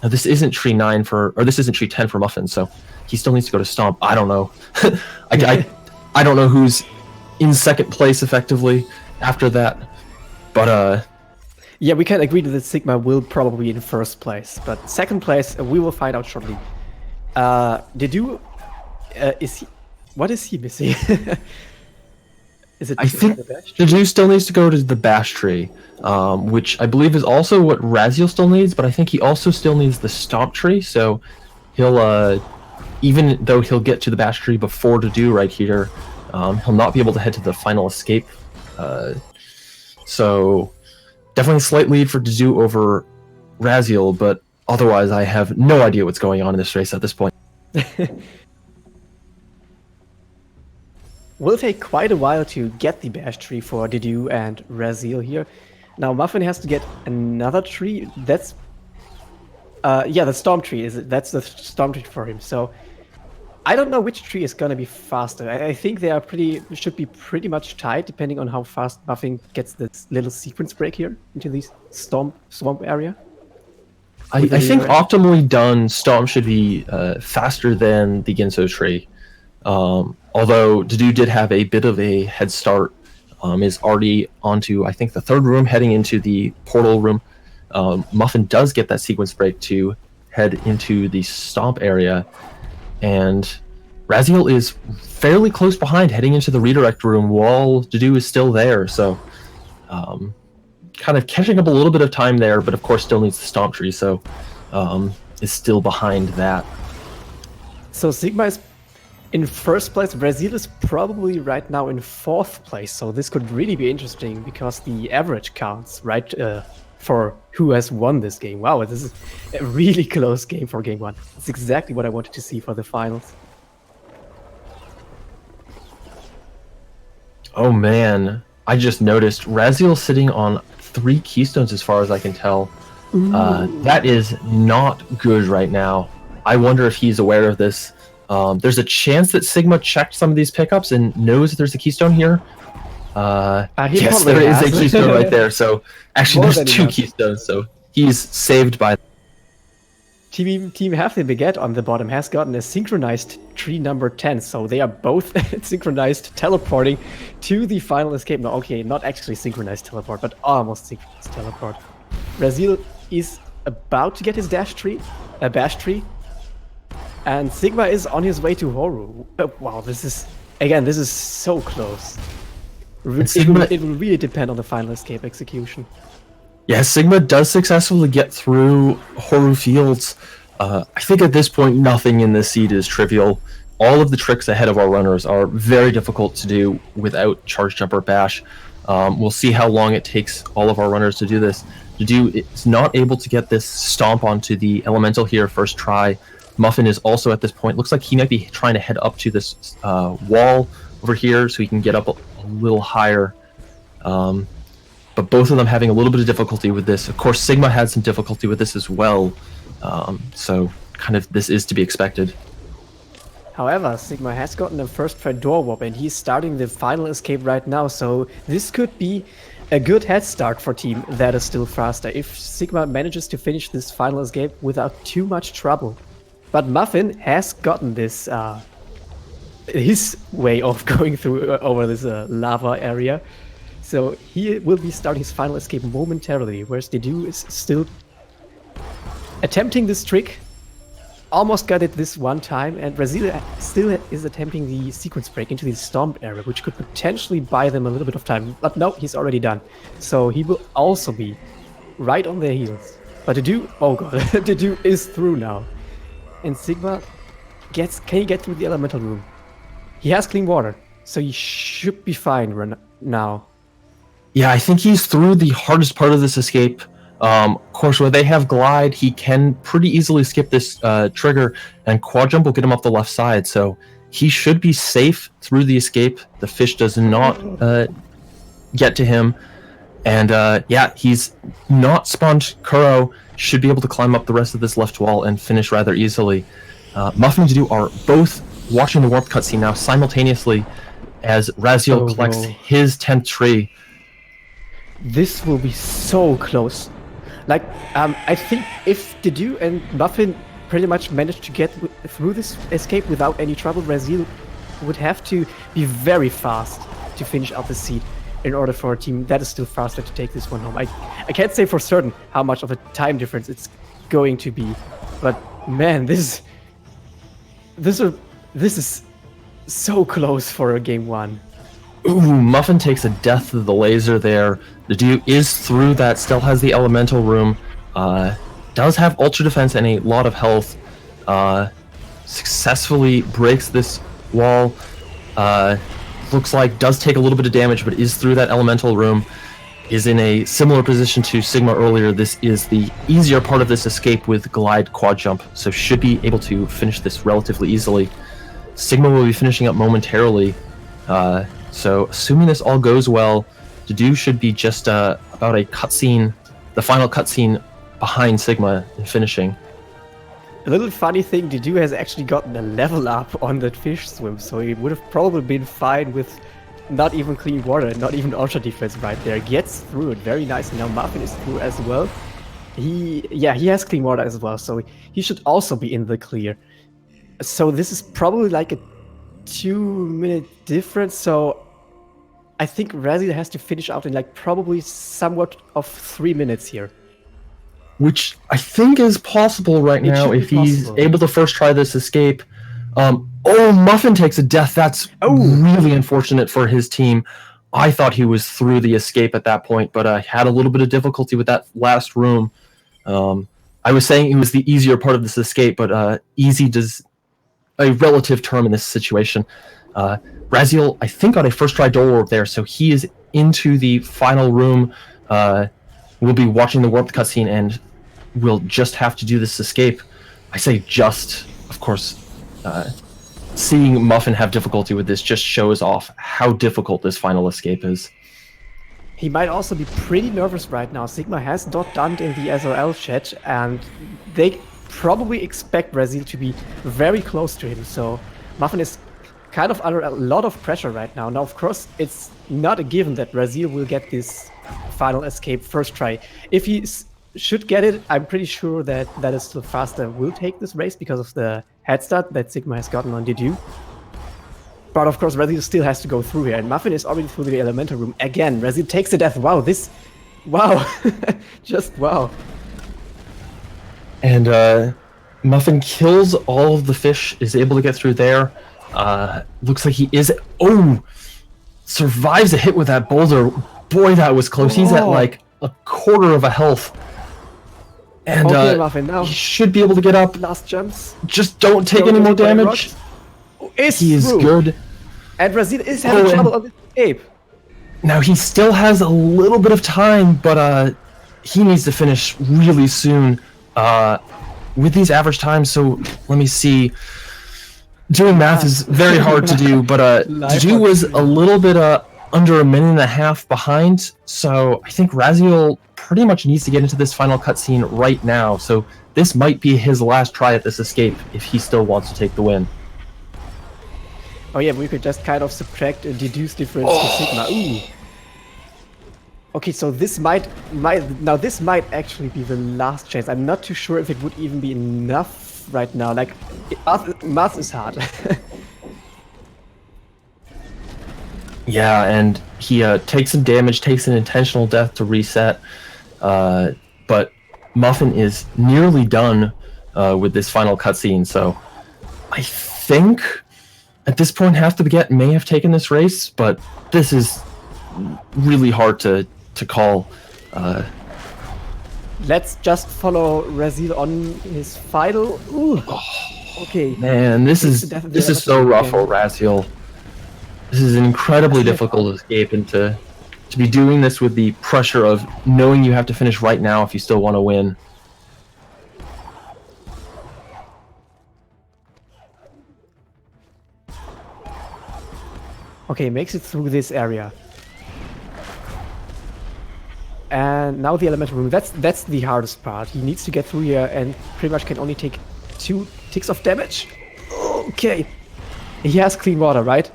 this isn't tree 9 for... Or this isn't tree 10 for Muffin, so he still needs to go to Stomp. I don't know. I don't know who's in second place effectively after that, but yeah, we can agree that Sigma will probably be in first place, but second place we will find out shortly. Dedew, is he? What is he missing? Is it? I think Dedew still needs to go to the Bash tree, which I believe is also what Raziel still needs, but I think he also still needs the Stomp tree. So he'll, even though he'll get to the Bash tree before Dedew right here, he'll not be able to head to the final escape. So definitely a slight lead for Dedew over Raziel, but otherwise I have no idea what's going on in this race at this point. Will take quite a while to get the Bash tree for Dedew and Raziel here. Now Muffin has to get another tree. That's yeah, the Storm tree that's the Storm tree for him. So I don't know which tree is gonna be faster. I think they are should be pretty much tied depending on how fast Muffin gets this little sequence break here into this swamp area. I think optimally done, Stomp should be faster than the Ginso tree. Although Dedew did have a bit of a head start, is already onto, I think, the 3rd room, heading into the portal room. Muffin does get that sequence break to head into the Stomp area, and Raziel is fairly close behind, heading into the redirect room while Dedew is still there, so kind of catching up a little bit of time there, but of course still needs the Stomp tree, so is still behind that. So Sigma is in first place. Raziel is probably right now in 4th place, so this could really be interesting because the average counts, right, for who has won this game. Wow, this is a really close game for game 1. It's exactly what I wanted to see for the finals. Oh man, I just noticed Raziel sitting on 3 keystones as far as I can tell. That is not good right now. I wonder if he's aware of this. There's a chance that Sigma checked some of these pickups and knows that there's a keystone here. Yes, there is a keystone right there. So actually, there's 2 keystones. So he's saved by. Team Half the Baguette on the bottom has gotten a synchronized tree number 10, so they are both synchronized teleporting to the final escape. No, okay, not actually synchronized teleport, but almost synchronized teleport. Raziel is about to get his Bash tree, and Sigma is on his way to Horu. Wow, this is so close. It will really depend on the final escape execution. Yeah, Sigma does successfully get through Horu Fields. I think at this point, nothing in this seed is trivial. All of the tricks ahead of our runners are very difficult to do without Charge Jump or Bash. We'll see how long it takes all of our runners to do this. Dedew is not able to get this Stomp onto the Elemental here first try. Muffin is also at this point, looks like he might be trying to head up to this wall over here so he can get up a little higher. But both of them having a little bit of difficulty with this. Of course, Sigma had some difficulty with this as well. So kind of this is to be expected. However, Sigma has gotten a first try door warp and he's starting the final escape right now. So this could be a good head start for team that is still faster if Sigma manages to finish this final escape without too much trouble. But Muffin has gotten this his way of going through over this lava area. So he will be starting his final escape momentarily, whereas Dedew is still attempting this trick. Almost got it this one time, and Raziel still is attempting the sequence break into the Stomp area, which could potentially buy them a little bit of time. But no, he's already done. So he will also be right on their heels. But Dedew, oh god, Dedew is through now. And Sigma can he get through the elemental room? He has clean water, so he should be fine now. Yeah, I think he's through the hardest part of this escape. Of course, where they have glide, he can pretty easily skip this trigger, and quad jump will get him up the left side. So he should be safe through the escape. The fish does not get to him, and yeah, he's not spawned Kuro. Should be able to climb up the rest of this left wall and finish rather easily. Muffin and LostDedew are both watching the warp cutscene now simultaneously as Raziel collects his 10th tree. This will be so close. Like, I think if Dedew and Muffin pretty much managed to get through this escape without any trouble, Raziel would have to be very fast to finish out the seed in order for a team that is still faster to take this one home. I can't say for certain how much of a time difference it's going to be, but man, this is so close for a game one. Ooh, Muffin takes a death to the laser there. Dedew is through that, still has the elemental room, does have ultra defense and a lot of health, successfully breaks this wall, looks like does take a little bit of damage, but is through that elemental room, is in a similar position to Sigma earlier. This is the easier part of this escape with glide quad jump, so should be able to finish this relatively easily. Sigma will be finishing up momentarily, so assuming this all goes well, Dedew should be just about a cutscene, the final cutscene behind Sigma in finishing. A little funny thing, Dedew has actually gotten a level up on that fish swim, so he would have probably been fine with not even clean water, not even ultra defense right there. Gets through it very nicely. Now Muffin is through as well. He has clean water as well, so he should also be in the clear. So this is probably like a 2-minute difference, so I think Raziel has to finish out in like probably somewhat of 3 minutes here. Which I think is possible right now if he's able to first try this escape. Oh, Muffin takes a death. That's really unfortunate for his team. I thought he was through the escape at that point, but I had a little bit of difficulty with that last room. I was saying it was the easier part of this escape, but easy does a relative term in this situation. Raziel, I think, got a first try door warp there, so he is into the final room. We'll be watching the warped cutscene and we'll just have to do this escape. I say just, of course, seeing Muffin have difficulty with this just shows off how difficult this final escape is. He might also be pretty nervous right now. Sigma has not done it in the SRL chat, and they probably expect Raziel to be very close to him, so Muffin is kind of under a lot of pressure right now. Now, of course, it's not a given that Raziel will get this final escape first try. If he should get it, I'm pretty sure that that is still faster will take this race because of the head start that Sigma has gotten on Dedew. But of course, Raziel still has to go through here, and Muffin is already through the elemental room again. Raziel takes the death. Wow, just wow. And Muffin kills all of the fish, is able to get through there. Looks like he is. Oh, survives a hit with that boulder. Boy, that was close. He's at like a quarter of a health. And Muffin, now he should be able to get up. Last jumps. Just don't take any more damage. He is good. And Raziel is having trouble on this escape. Now he still has a little bit of time, but he needs to finish really soon with these average times. So let me see. Doing math is very hard to do, but Dedew was a little bit under a minute and a half behind. So I think Raziel pretty much needs to get into this final cutscene right now. So this might be his last try at this escape if he still wants to take the win. Oh yeah, we could just kind of subtract a Dedew's difference to Sigma. Ooh. Okay, so this might actually be the last chance. I'm not too sure if it would even be enough right now. Like, math is hard. Yeah, and he takes some damage, takes an intentional death to reset. But Muffin is nearly done with this final cutscene, so I think at this point half the Baguette may have taken this race, but this is really hard to call. Let's just follow Raziel on his final. Ooh. Okay. Man, this is so rough for Raziel. This is an incredibly difficult escape, and to to be doing this with the pressure of knowing you have to finish right now if you still want to win. Okay, makes it through this area. And now the elemental room. That's the hardest part. He needs to get through here and pretty much can only take 2 ticks of damage. Okay. He has clean water, right?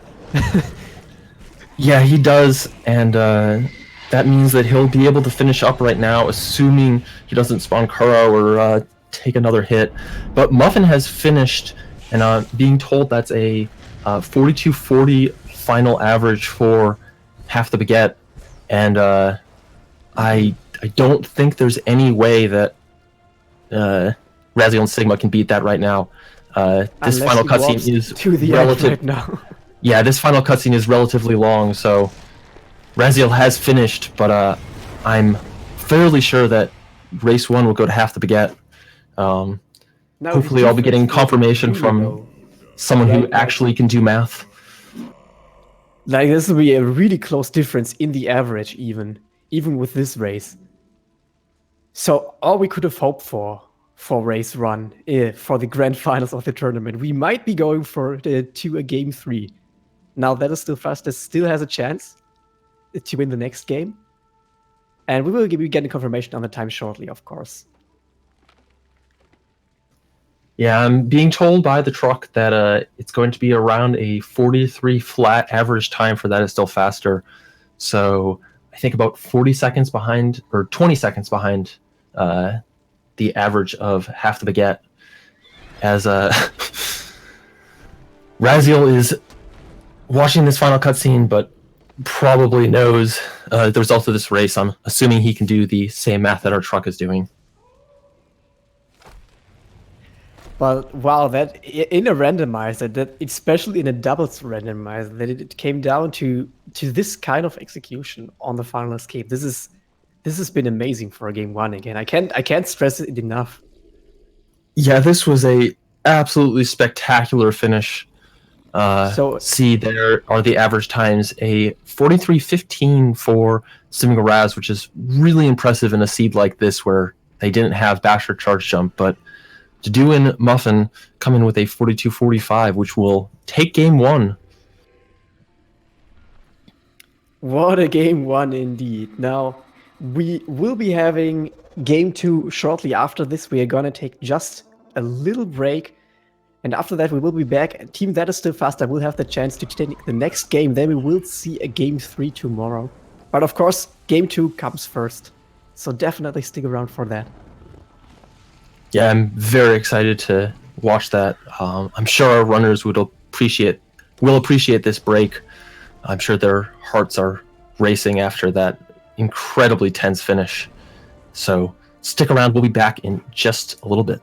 Yeah, he does, and that means that he'll be able to finish up right now, assuming he doesn't spawn Kuro or take another hit. But Muffin has finished, and being told that's a 42-40 final average for half the baguette, and I don't think there's any way that Raziel and Sigma can beat that right now. This Unless final he cutscene warps is to the end right now. Yeah, this final cutscene is relatively long, so Raziel has finished, but I'm fairly sure that race 1 will go to half the baguette. Now, Hopefully the I'll be getting difference is confirmation really from low. someone who Right. actually can do math. Like, this will be a really close difference in the average, even with this race. So all we could have hoped for race 1, for the grand finals of the tournament, we might be going to a game 3. Now that is still fastest, still has a chance to win the next game. And we will be getting confirmation on the time shortly, of course. Yeah, I'm being told by the truck that it's going to be around a 43 flat average time for that is still faster. So I think about 40 seconds behind, or 20 seconds behind the average of half the baguette. As Raziel is watching this final cutscene, but probably knows the result of this race. I'm assuming he can do the same math that our truck is doing. But wow, that in a randomizer, that especially in a doubles randomizer, that it came down to this kind of execution on the final escape. This has been amazing for a game 1 again. I can't stress it enough. Yeah, this was a absolutely spectacular finish. So See, there are the average times, a 43-15 for IMRaziel, which is really impressive in a seed like this where they didn't have Basher charge jump, but Dedew and Muffin come in with a 42-45, which will take game 1. what a game 1 indeed. Now, we will be having game 2 shortly after this. We are gonna take just a little break. And after that, we will be back. Team that is still faster will have the chance to take the next game. Then we will see a game 3 tomorrow. But of course, game 2 comes first. So definitely stick around for that. Yeah, I'm very excited to watch that. I'm sure our runners will appreciate this break. I'm sure their hearts are racing after that incredibly tense finish. So stick around. We'll be back in just a little bit.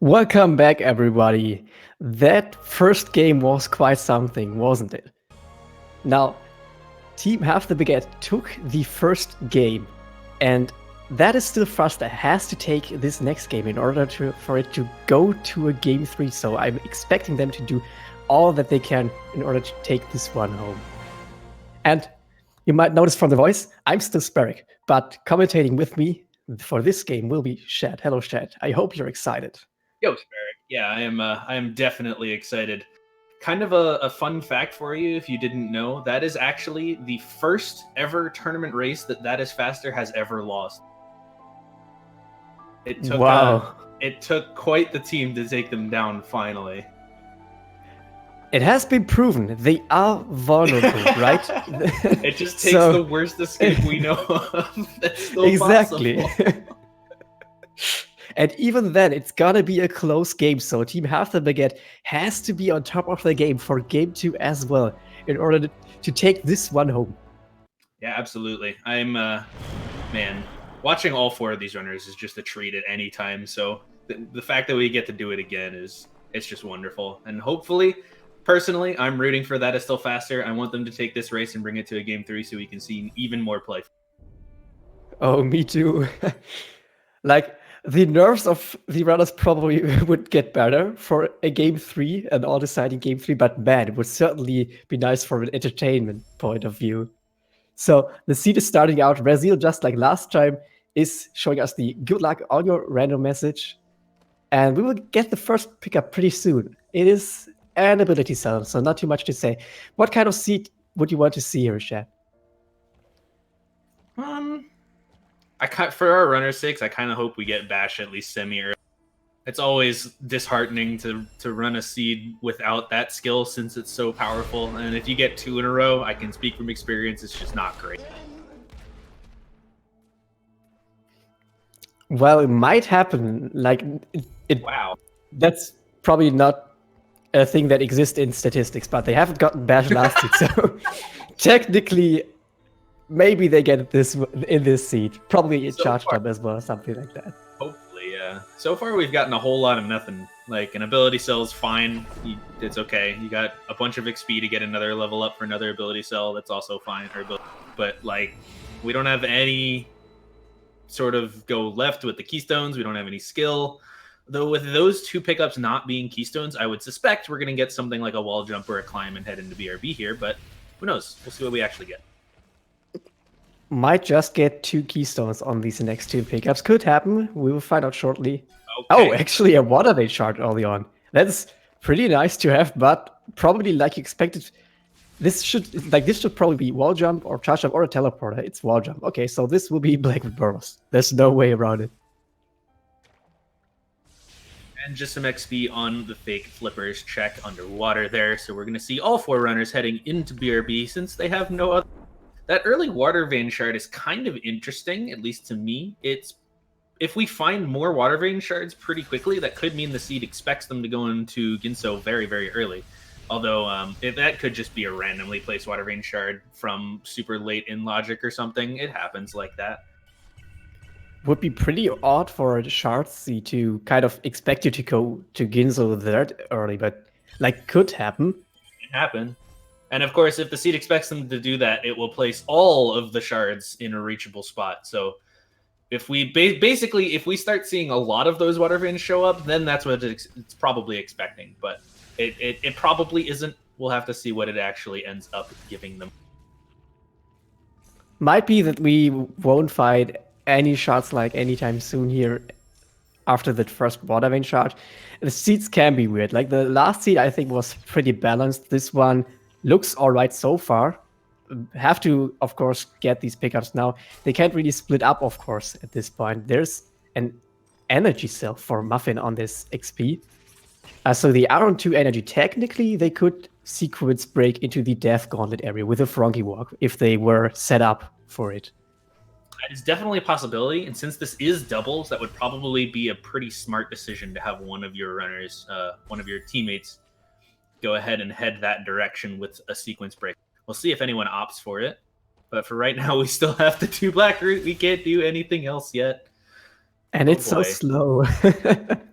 Welcome back, everybody. That first game was quite something, wasn't it? Now, Team Half the Baguette took the first game, and that is still Faster has to take this next game in order for it to go to a game 3. So I'm expecting them to do all that they can in order to take this one home. And you might notice from the voice, I'm still Sparrow, but commentating with me for this game will be Shad. Hello, Shad. I hope you're excited. Yo, Sparrow. Yeah, I am definitely excited. Kind of a fun fact for you, if you didn't know, that is actually the first ever tournament race that is Faster has ever lost. It took it took quite the team to take them down finally. It has been proven they are vulnerable, right? It just takes the worst escape we know of. That's still exactly. possible. And even then, it's gonna be a close game, so Team Half the Baguette has to be on top of the game for Game 2 as well, in order to take this one home. Yeah, absolutely. I'm, man, watching all 4 of these runners is just a treat at any time, so the fact that we get to do it again it's just wonderful. And hopefully, personally, I'm rooting for that is still Faster. I want them to take this race and bring it to a Game 3 so we can see even more play. Oh, me too. Like, the nerves of the runners probably would get better for a Game 3, an all-deciding Game 3, but man, it would certainly be nice from an entertainment point of view. So the seed is starting out. IMRaziel, just like last time, is showing us the good luck on your random message. And we will get the first pickup pretty soon. It is an ability cell, so not too much to say. What kind of seed would you want to see here, Shad? For our runner's sakes, I kind of hope we get Bash at least semi-early. It's always disheartening to run a seed without that skill since it's so powerful. And if you get 2 in a row, I can speak from experience, it's just not great. Well, it might happen. Like, Wow. That's probably not a thing that exists in statistics, but they haven't gotten Bash last seed, so technically, maybe they get this in this seed. Probably a charged up as well, something like that. Hopefully, yeah. So far, we've gotten a whole lot of nothing. Like, an ability cell is fine. It's okay. You got a bunch of XP to get another level up for another ability cell. That's also fine. But, like, we don't have any sort of go left with the keystones. We don't have any skill. Though with those 2 pickups not being keystones, I would suspect we're going to get something like a wall jump or a climb and head into BRB here. But who knows? We'll see what we actually get. Might just get 2 keystones on these next 2 pickups. Could happen. We will find out shortly. Okay. Oh, actually, a water vein shard early on. That's pretty nice to have, but probably like you expected. This should probably be wall jump or charge jump or a teleporter. It's wall jump. Okay, so this will be Black Burrows. There's no way around it. And just some XP on the fake flippers check underwater there. So we're going to see all 4 runners heading into BRB since they have no other. That early water vein shard is kind of interesting, at least to me. If we find more water vein shards pretty quickly, that could mean the seed expects them to go into Ginso very, very early. Although, if that could just be a randomly placed water vein shard from super late in logic or something. It happens like that. Would be pretty odd for a shard seed to kind of expect you to go to Ginso that early, but like could happen. It happened. And of course, if the seed expects them to do that, it will place all of the shards in a reachable spot. So if we basically, if we start seeing a lot of those water veins show up, then that's what it's probably expecting. But it probably isn't. We'll have to see what it actually ends up giving them. Might be that we won't find any shards like anytime soon here after that first water vein shard. The seeds can be weird. Like the last seed, I think, was pretty balanced. This one looks all right so far. Have to, of course, get these pickups now. They can't really split up, of course, at this point. There's an energy cell for Muffin on this XP. So the Iron 2 energy, technically, they could sequence break into the Death Gauntlet area with a Fronky Walk if they were set up for it. That is definitely a possibility, and since this is doubles, that would probably be a pretty smart decision to have one of your runners, one of your teammates, go ahead and head that direction with a sequence break. We'll see if anyone opts for it, but for right now, we still have the 2 black route. We can't do anything else yet. And it's so slow.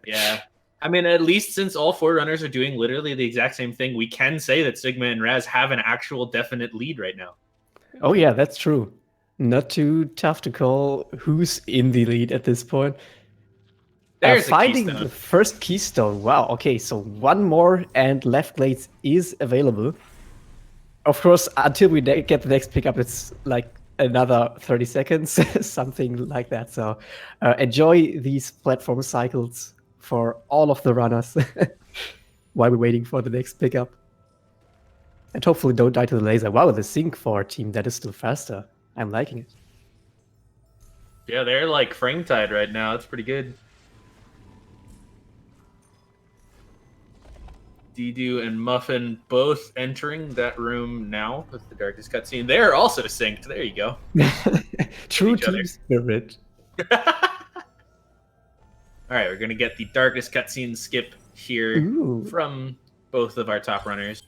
Yeah. I mean, at least since all 4 runners are doing literally the exact same thing, we can say that Sigma and Raz have an actual definite lead right now. Oh yeah, that's true. Not too tough to call who's in the lead at this point. There's Finding a keystone. the first keystone. Wow, okay, so one more and left glades is available. Of course, until we get the next pickup, it's like another 30 seconds, something like that. So enjoy these platform cycles for all of the runners while we're waiting for the next pickup. And hopefully don't die to the laser. Wow, the sync for our team, that is still faster. I'm liking it. Yeah, they're like frame tied right now. It's pretty good. Dedew and Muffin both entering that room now with the darkest cutscene. They're also synced. There you go. True team spirit. All right, we're gonna get the darkest cutscene skip here from both of our top runners.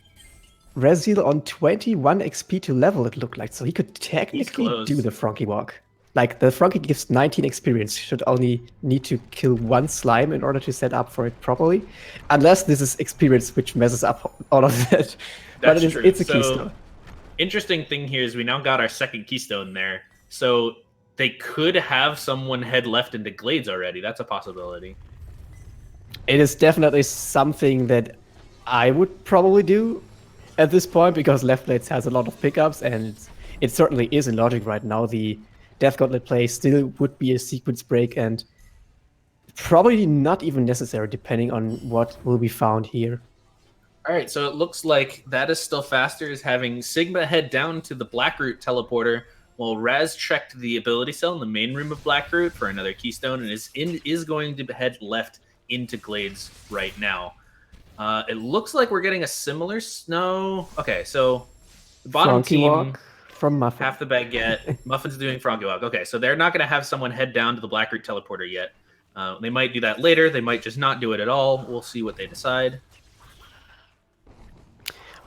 IMRaziel on 21 XP to level, it looked like, so he could technically do the Frankie walk. Like, the Frankie gives 19 experience, should only need to kill 1 slime in order to set up for it properly. Unless this is experience which messes up all of that. That's but true. It's a keystone. Interesting thing here is we now got our second keystone there. So they could have someone head left into Glades already. That's a possibility. It is definitely something that I would probably do at this point, because Left Blades has a lot of pickups, and it certainly is in logic right now. The Death Gauntlet play still would be a sequence break, and probably not even necessary depending on what will be found here. All right, so it looks like that is still faster, is having Sigma head down to the Blackroot teleporter, while Raz checked the ability cell in the main room of Blackroot for another keystone, and is going to head left into Glades right now. It looks like we're getting a similar snow. Okay, so the bottom Frankie team walk from Muffin. Half the baguette. Muffin's doing Froggy Walk. Okay, so they're not going to have someone head down to the Blackroot teleporter yet. They might do that later. They might just not do it at all. We'll see what they decide.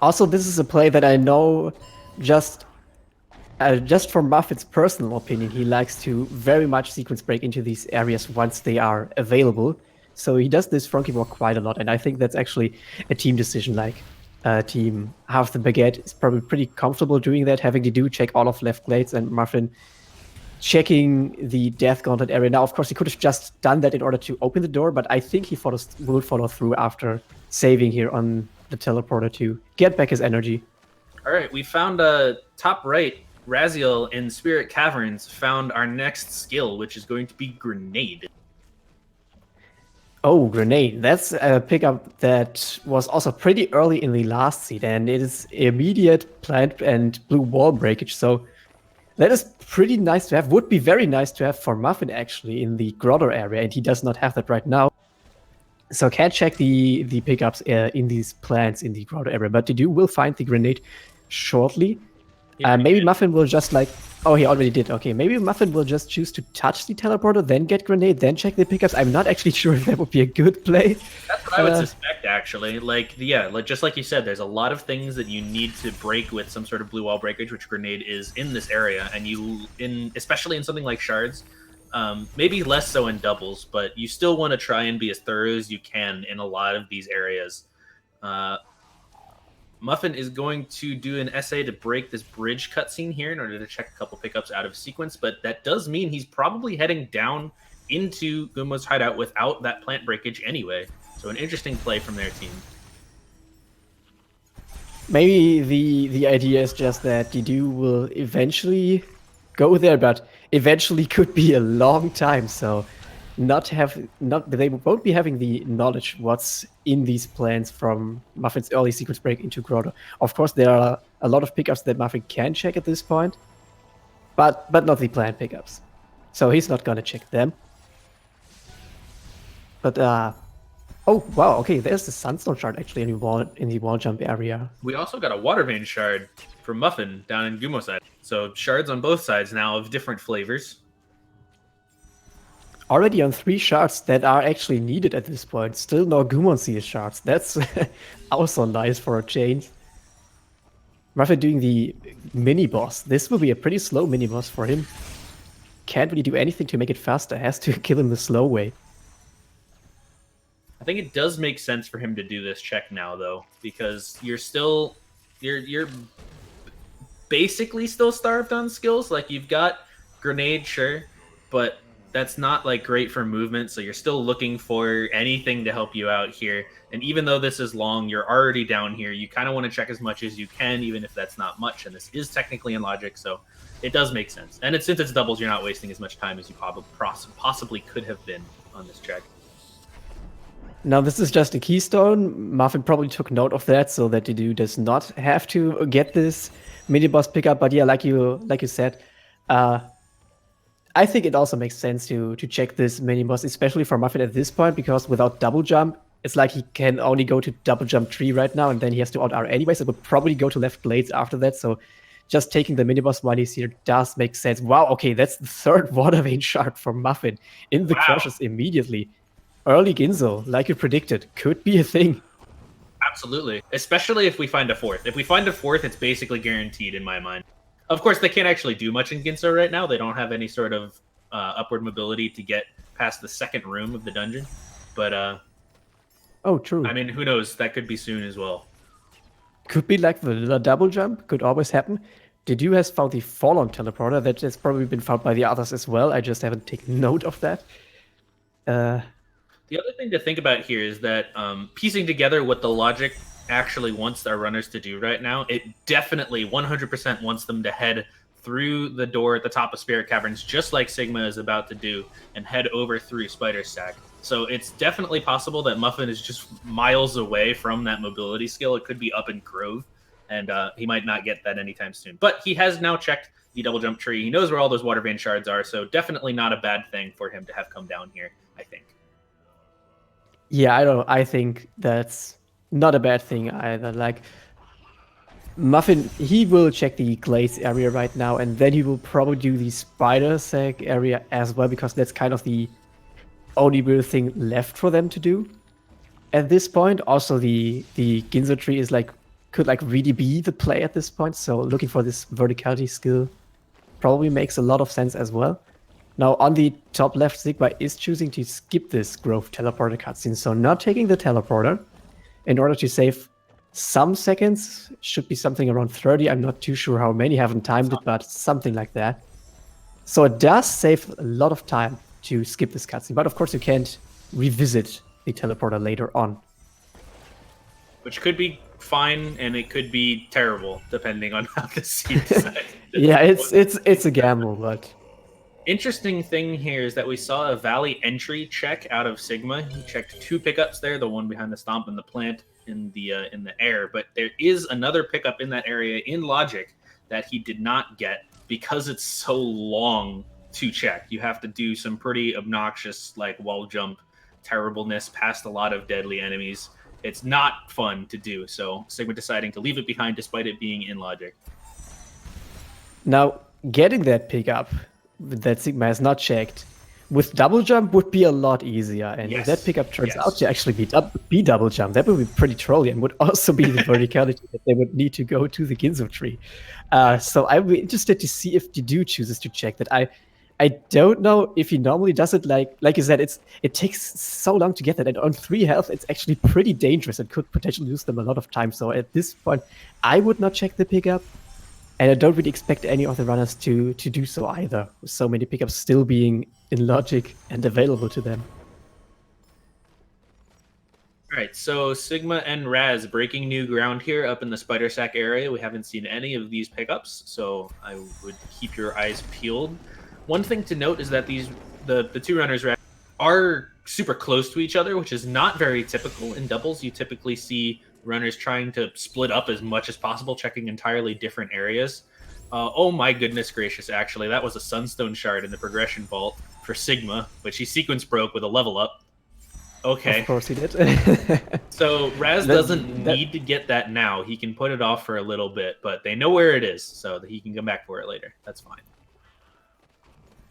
Also, this is a play that I know just from Muffin's personal opinion, he likes to very much sequence break into these areas once they are available. So he does this Frankie walk quite a lot, and I think that's actually a team decision. Like, team Half the Baguette is probably pretty comfortable doing that, having to do check all of left glades, and Muffin checking the Death Gauntlet area. Now, of course, he could have just done that in order to open the door, but I think he will follow through after saving here on the teleporter to get back his energy. All right, we found a top right. Raziel in Spirit Caverns found our next skill, which is going to be Grenade. Oh, Grenade. That's a pickup that was also pretty early in the last seed, and it is immediate plant and blue wall breakage. So that is pretty nice to have. Would be very nice to have for Muffin, actually, in the grotto area, and he does not have that right now. So can't check the pickups in these plants in the grotto area, but Dedew will find the Grenade shortly. Yeah, maybe Muffin will just like... Oh, he already did. Okay, maybe Muffin will just choose to touch the teleporter, then get Grenade, then check the pickups. I'm not actually sure if that would be a good play. That's what I would suspect, actually. Like, yeah, like just like you said, there's a lot of things that you need to break with some sort of blue wall breakage, which Grenade is in this area, and especially in something like Shards, maybe less so in doubles, but you still want to try and be as thorough as you can in a lot of these areas. Muffin is going to do an essay to break this bridge cutscene here in order to check a couple pickups out of sequence, but that does mean he's probably heading down into Gumo's hideout without that plant breakage anyway. So an interesting play from their team. Maybe the idea is just that Dedew will eventually go there, but eventually could be a long time, so they won't be having the knowledge what's in these plans from Muffin's early sequence break into Grotto. Of course, there are a lot of pickups that Muffin can check at this point, but not the planned pickups. So he's not gonna check them. But oh wow, okay, there's the Sunstone shard actually in the wall jump area. We also got a water vein shard from Muffin down in Gumo's side. So shards on both sides now of different flavors. Already on 3 shards that are actually needed at this point. Still no Gumon Seal shards. That's also nice for a change. Muffin doing the mini-boss. This will be a pretty slow mini-boss for him. Can't really do anything to make it faster. Has to kill him the slow way. think it does make sense for him to do this check now, though, because you're basically still starved on skills. Like, you've got grenade, sure, but that's not like great for movement, so you're still looking for anything to help you out here. And even though this is long, you're already down here. You kind of want to check as much as you can, even if that's not much. And this is technically in logic, so it does make sense. And since it's doubles, you're not wasting as much time as you possibly could have been on this check. Now, this is just a keystone. Muffin probably took note of that so that LostDedew does not have to get this mini-boss pickup. But yeah, like you said, I think it also makes sense to check this mini-boss, especially for Muffin at this point, because without double jump, it's like he can only go to double jump 3 right now, and then he has to out-R anyway, so would probably go to left blades after that. So just taking the mini-boss while he's here does make sense. Wow, okay, that's the 3rd water vein shard for Muffin in the crushes immediately. Early Ginzo, like you predicted, could be a thing. Absolutely. Especially if we find a 4th. If we find a 4th, it's basically guaranteed in my mind. Of course, they can't actually do much in Ginzo right now. They don't have any sort of upward mobility to get past the 2nd room of the dungeon. But, oh, true. I mean, who knows? That could be soon as well. Could be like the double jump. Could always happen. LostDedew has found the Fallen teleporter. That has probably been found by the others as well. I just haven't taken note of that. The other thing to think about here is that piecing together what the logic actually wants our runners to do right now, it definitely 100% wants them to head through the door at the top of Spirit Caverns, just like Sigma is about to do, and head over through Spider Stack. So it's definitely possible that Muffin is just miles away from that mobility skill. It could be up in Grove, and he might not get that anytime soon. But he has now checked the double jump tree. He knows where all those water vein shards are, so definitely not a bad thing for him to have come down here, I think. Yeah, I think that's not a bad thing either. Like, Muffin, he will check the glaze area right now, and then he will probably do the spider sack area as well, because that's kind of the only real thing left for them to do at this point. Also, the Ginzo tree is could really be the play at this point. So looking for this verticality skill probably makes a lot of sense as well. Now, on the top left, Sigma is choosing to skip this Grove teleporter cutscene, so not taking the teleporter in order to save some seconds. Should be something around 30. I'm not too sure how many, haven't timed it, but something like that. So it does save a lot of time to skip this cutscene, but of course you can't revisit the teleporter later on. Which could be fine, and it could be terrible, depending on how the scene decides. Yeah, it's a gamble, but... Interesting thing here is that we saw a Valley entry check out of Sigma. He checked 2 pickups there, the one behind the stomp and the plant in the air. But there is another pickup in that area in logic that he did not get because it's so long to check. You have to do some pretty obnoxious wall jump terribleness past a lot of deadly enemies. It's not fun to do. So Sigma deciding to leave it behind despite it being in logic. Now, getting that pickup that Sigma has not checked with double jump would be a lot easier, and if that pickup turns out to actually be double jump, that would be pretty trolly and would also be the verticality that they would need to go to the Ginzo tree. So I would be interested to see if LostDedew chooses to check that. I don't know if he normally does it like you said. It takes so long to get that, and on 3 health, it's actually pretty dangerous and could potentially lose them a lot of time. So at this point, I would not check the pickup. And I don't really expect any of the runners to do so either, with so many pickups still being in logic and available to them. All right, so Sigma and Raz breaking new ground here up in the Spider Sack area. We haven't seen any of these pickups, so I would keep your eyes peeled. One thing to note is that the 2 runners are super close to each other, which is not very typical in doubles. You typically see runners trying to split up as much as possible, checking entirely different areas. Oh my goodness gracious, actually, that was a Sunstone shard in the progression vault for Sigma, which he sequence broke with a level up. Okay. Of course he did. So Raz doesn't need to get that now. He can put it off for a little bit, but they know where it is, so that he can come back for it later. That's fine.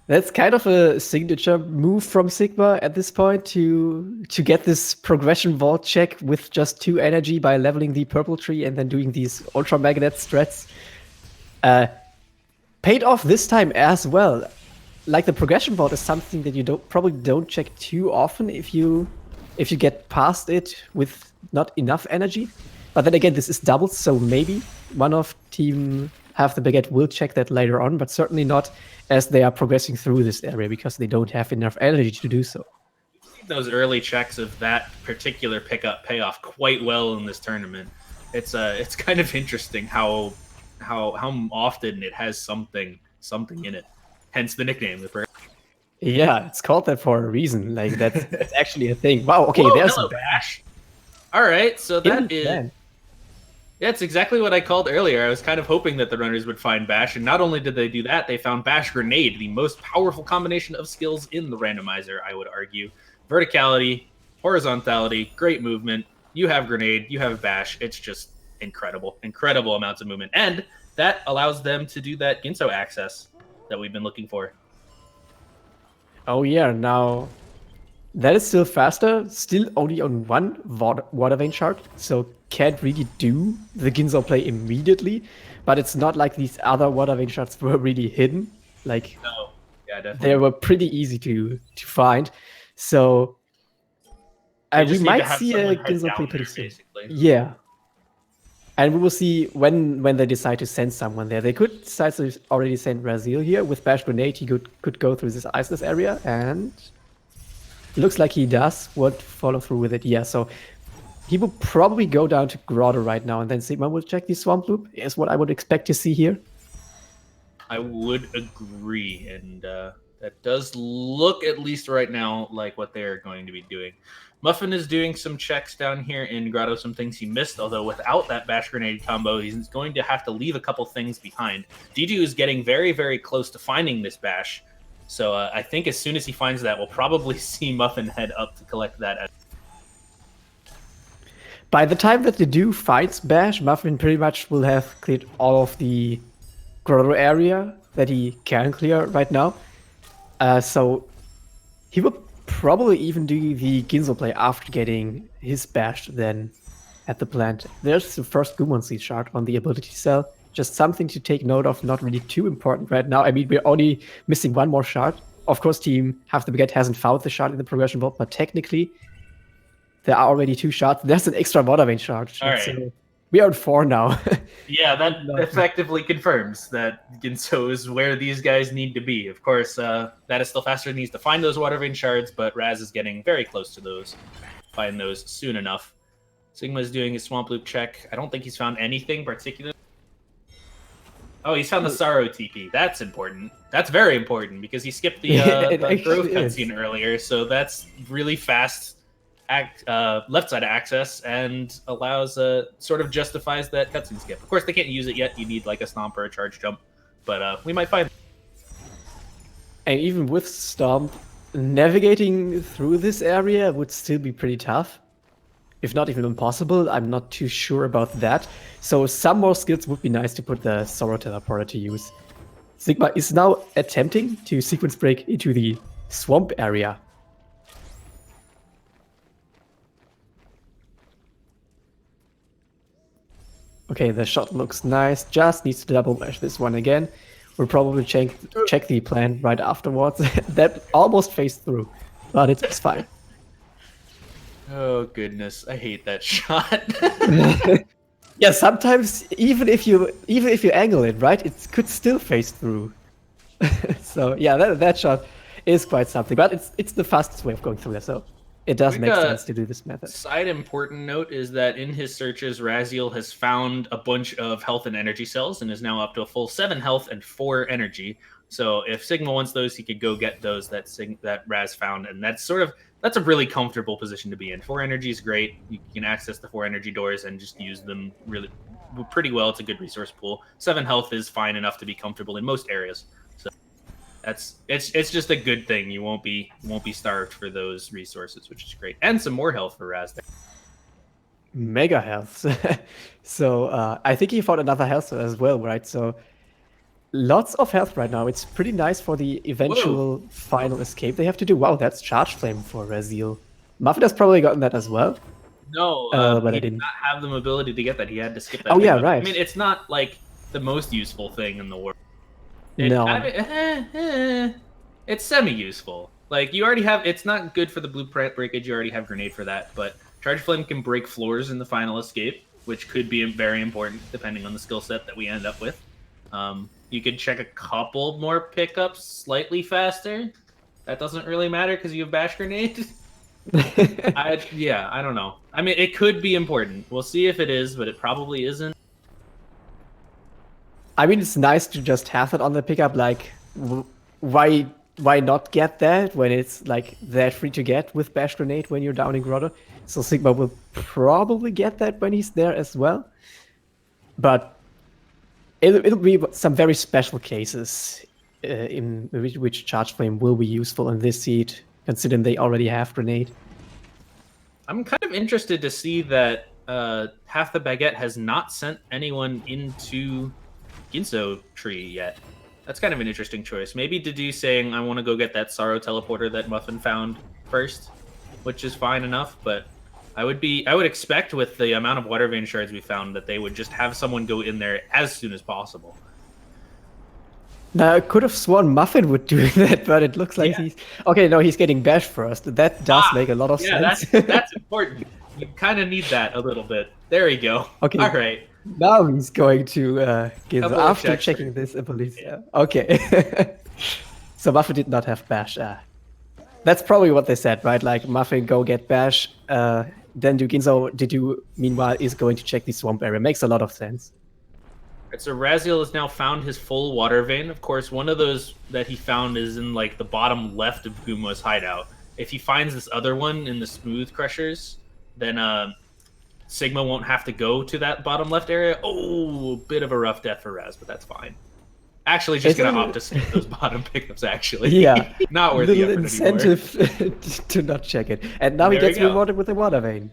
That's kind of a signature move from Sigma at this point to get this progression vault check with just 2 energy by leveling the purple tree and then doing these ultra magnet strats. Paid off this time as well. Like, the progression vault is something that you probably don't check too often if you if you get past it with not enough energy. But then again, this is doubled, so maybe one of Team Half the Baguette will check that later on, but certainly not as they are progressing through this area because they don't have enough energy to do so. Those early checks of that particular pickup pay off quite well in this tournament. It's kind of interesting how often it has something in it. Hence the nickname. Yeah, it's called that for a reason. Like that's actually a thing. Wow. Okay, Whoa, there's hello, Bash. All right, so that is. Plan. Yeah, it's exactly what I called earlier. I was kind of hoping that the runners would find Bash, and not only did they do that, they found Bash Grenade, the most powerful combination of skills in the randomizer, I would argue. Verticality, horizontality, great movement. You have Grenade, you have Bash. It's just incredible. Incredible amounts of movement. And that allows them to do that Ginso access that we've been looking for. Oh yeah, now that is still faster, still only on one water vein shard, so can't really do the Ginso play immediately, but it's not like these other water vein shards were really hidden. Like, no. Yeah, definitely. They were pretty easy to find. So we might see a Ginso play pretty soon. Basically. Yeah. And we will see when they decide to send someone there. They could decide to already send IMRaziel here. With Bash Grenade, he could go through this iceless area, and looks like he does. Would follow through with it. Yeah, so he will probably go down to Grotto right now, and then Sigma will check the Swamp Loop, is what I would expect to see here. I would agree, and that does look, at least right now, like what they're going to be doing. Muffin is doing some checks down here in Grotto, some things he missed, although without that Bash Grenade combo, he's going to have to leave a couple things behind. Dedew is getting very, very close to finding this Bash, so I think as soon as he finds that, we'll probably see Muffin head up to collect that. By the time that Dedew fights Bash, Muffin pretty much will have cleared all of the Grotto area that he can clear right now. So he will probably even do the Ginso play after getting his Bash then at the plant. There's the first Gumon Seed shard on the ability cell. Just something to take note of, not really too important right now. I mean, we're only missing one more shard. Of course, Team Half the Baguette hasn't found the shard in the progression vault, but technically there are already 2 shards. There's an extra water vein shard. All right. So we are at 4 now. Yeah, that effectively confirms that Ginso is where these guys need to be. Of course, that is still faster. He needs to find those water vein shards, but Raz is getting very close to those. Find those soon enough. Sigma is doing his Swamp Loop check. I don't think he's found anything particular. Oh, he's found the Sorrow TP. That's important. That's very important because he skipped the Grove cutscene earlier, so that's really fast left side access and allows sort of justifies that cutscene skip. Of course, they can't use it yet. You need like a Stomp or a Charge Jump, but we might find. And even with Stomp, navigating through this area would still be pretty tough, if not even impossible. I'm not too sure about that. So some more skills would be nice to put the Sorrow Teleporter to use. Sigma is now attempting to sequence break into the swamp area. Okay, the shot looks nice. Just needs to double mash this one again. We'll probably check the plan right afterwards. That almost phased through, but it's fine. Oh goodness, I hate that shot. Yeah, sometimes even if you angle it right, it could still phase through. So yeah, that shot is quite something, but it's the fastest way of going through it. So it does make sense to do this method. Side important note is that in his searches, IMRaziel has found a bunch of health and energy cells and is now up to a full 7 health and 4 energy. So if Sigma wants those, he could go get those that Raz found, and that's a really comfortable position to be in. 4 energy is great. You can access the 4 energy doors and just use them really pretty well. It's a good resource pool. 7 health is fine enough to be comfortable in most areas. So it's just a good thing. You won't be starved for those resources, which is great. And some more health for Raz there. Mega health. So I think he found another health as well, right? So lots of health right now. It's pretty nice for the eventual final escape they have to do. Wow, that's Charge Flame for IMRaziel. Muffin has probably gotten that as well. No, but he did not have the mobility to get that. He had to skip that. Oh, yeah, right. I mean, it's not like the most useful thing in the world. No. It's semi-useful. Like, you already have... It's not good for the blueprint breakage. You already have Grenade for that. But Charge Flame can break floors in the final escape, which could be very important depending on the skill set that we end up with. You could check a couple more pickups slightly faster. That doesn't really matter because you have Bash Grenade. I don't know. I mean, it could be important. We'll see if it is, but it probably isn't. I mean, it's nice to just have it on the pickup. Like, why not get that when it's like that free to get with Bash Grenade when you're down in Grotto? So Sigma will probably get that when he's there as well. But it'll be some very special cases in which Charge Flame will be useful in this seed, considering they already have Grenade. I'm kind of interested to see that Half the Baguette has not sent anyone into Ginso Tree yet. That's kind of an interesting choice. Maybe Dedew saying, I want to go get that Sorrow teleporter that Muffin found first, which is fine enough, but I would expect with the amount of Water Vein shards we found that they would just have someone go in there as soon as possible. Now, I could have sworn Muffin would do that, but it looks like he's... Okay, no, he's getting Bash first. That does make a lot of sense. Yeah, that's important. You kind of need that a little bit. There we go. Okay. All right. Now he's going to give after checking this ability. Yeah. Okay. So Muffin did not have Bash. That's probably what they said, right? Like, Muffin, go get Bash, then do Ginso. Dedew, meanwhile, is going to check the swamp area. Makes a lot of sense. Right, so Raziel has now found his full Water Vein. Of course, one of those that he found is in like the bottom left of Gumo's hideout. If he finds this other one in the Smooth Crushers, then Sigma won't have to go to that bottom left area. Oh, bit of a rough death for Raz, but that's fine. Actually, just going to opt to skip those bottom pickups, actually. Yeah. Not worth the effort incentive to not check it. And now he gets rewarded with a Water Vein.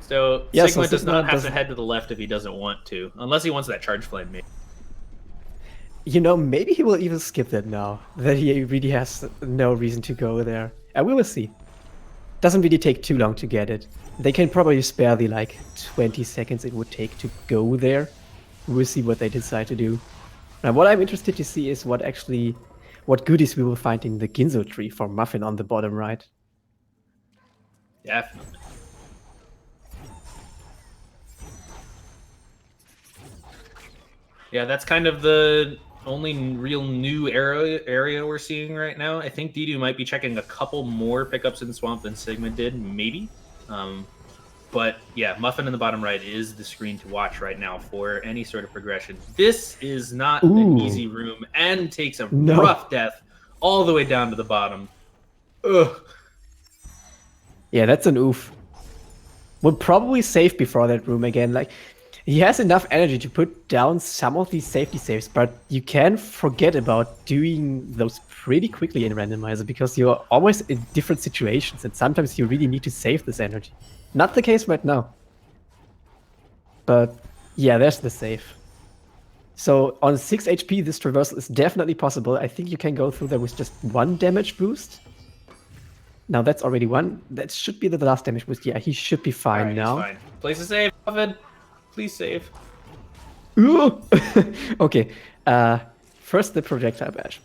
So Sigma does not have to head to the left if he doesn't want to, unless he wants that Charge Flame, maybe. You know, maybe he will even skip that now, that he really has no reason to go there. And we will see. Doesn't really take too long to get it. They can probably spare the, like, 20 seconds it would take to go there. We'll see what they decide to do. Now, what I'm interested to see is what goodies we will find in the Ginso tree for Muffin on the bottom right. Definitely. Yeah, that's kind of the only real new area we're seeing right now. I think Dedew might be checking a couple more pickups in the swamp than Sigma did, maybe. But yeah, Muffin in the bottom right is the screen to watch right now for any sort of progression. This is not an easy room and takes a rough death all the way down to the bottom. Ugh. Yeah, that's an oof. We'll probably save before that room again. Like, he has enough energy to put down some of these safety saves, but you can forget about doing those pretty quickly in Randomizer because you're always in different situations and sometimes you really need to save this energy. Not the case right now. But yeah, there's the save. So on 6 HP, this traversal is definitely possible. I think you can go through there with just 1 damage boost. Now that's already 1. That should be the last damage boost. Yeah, he should be fine now. He's fine. Place a save, Muffin. Please save. Okay. First the projectile bash.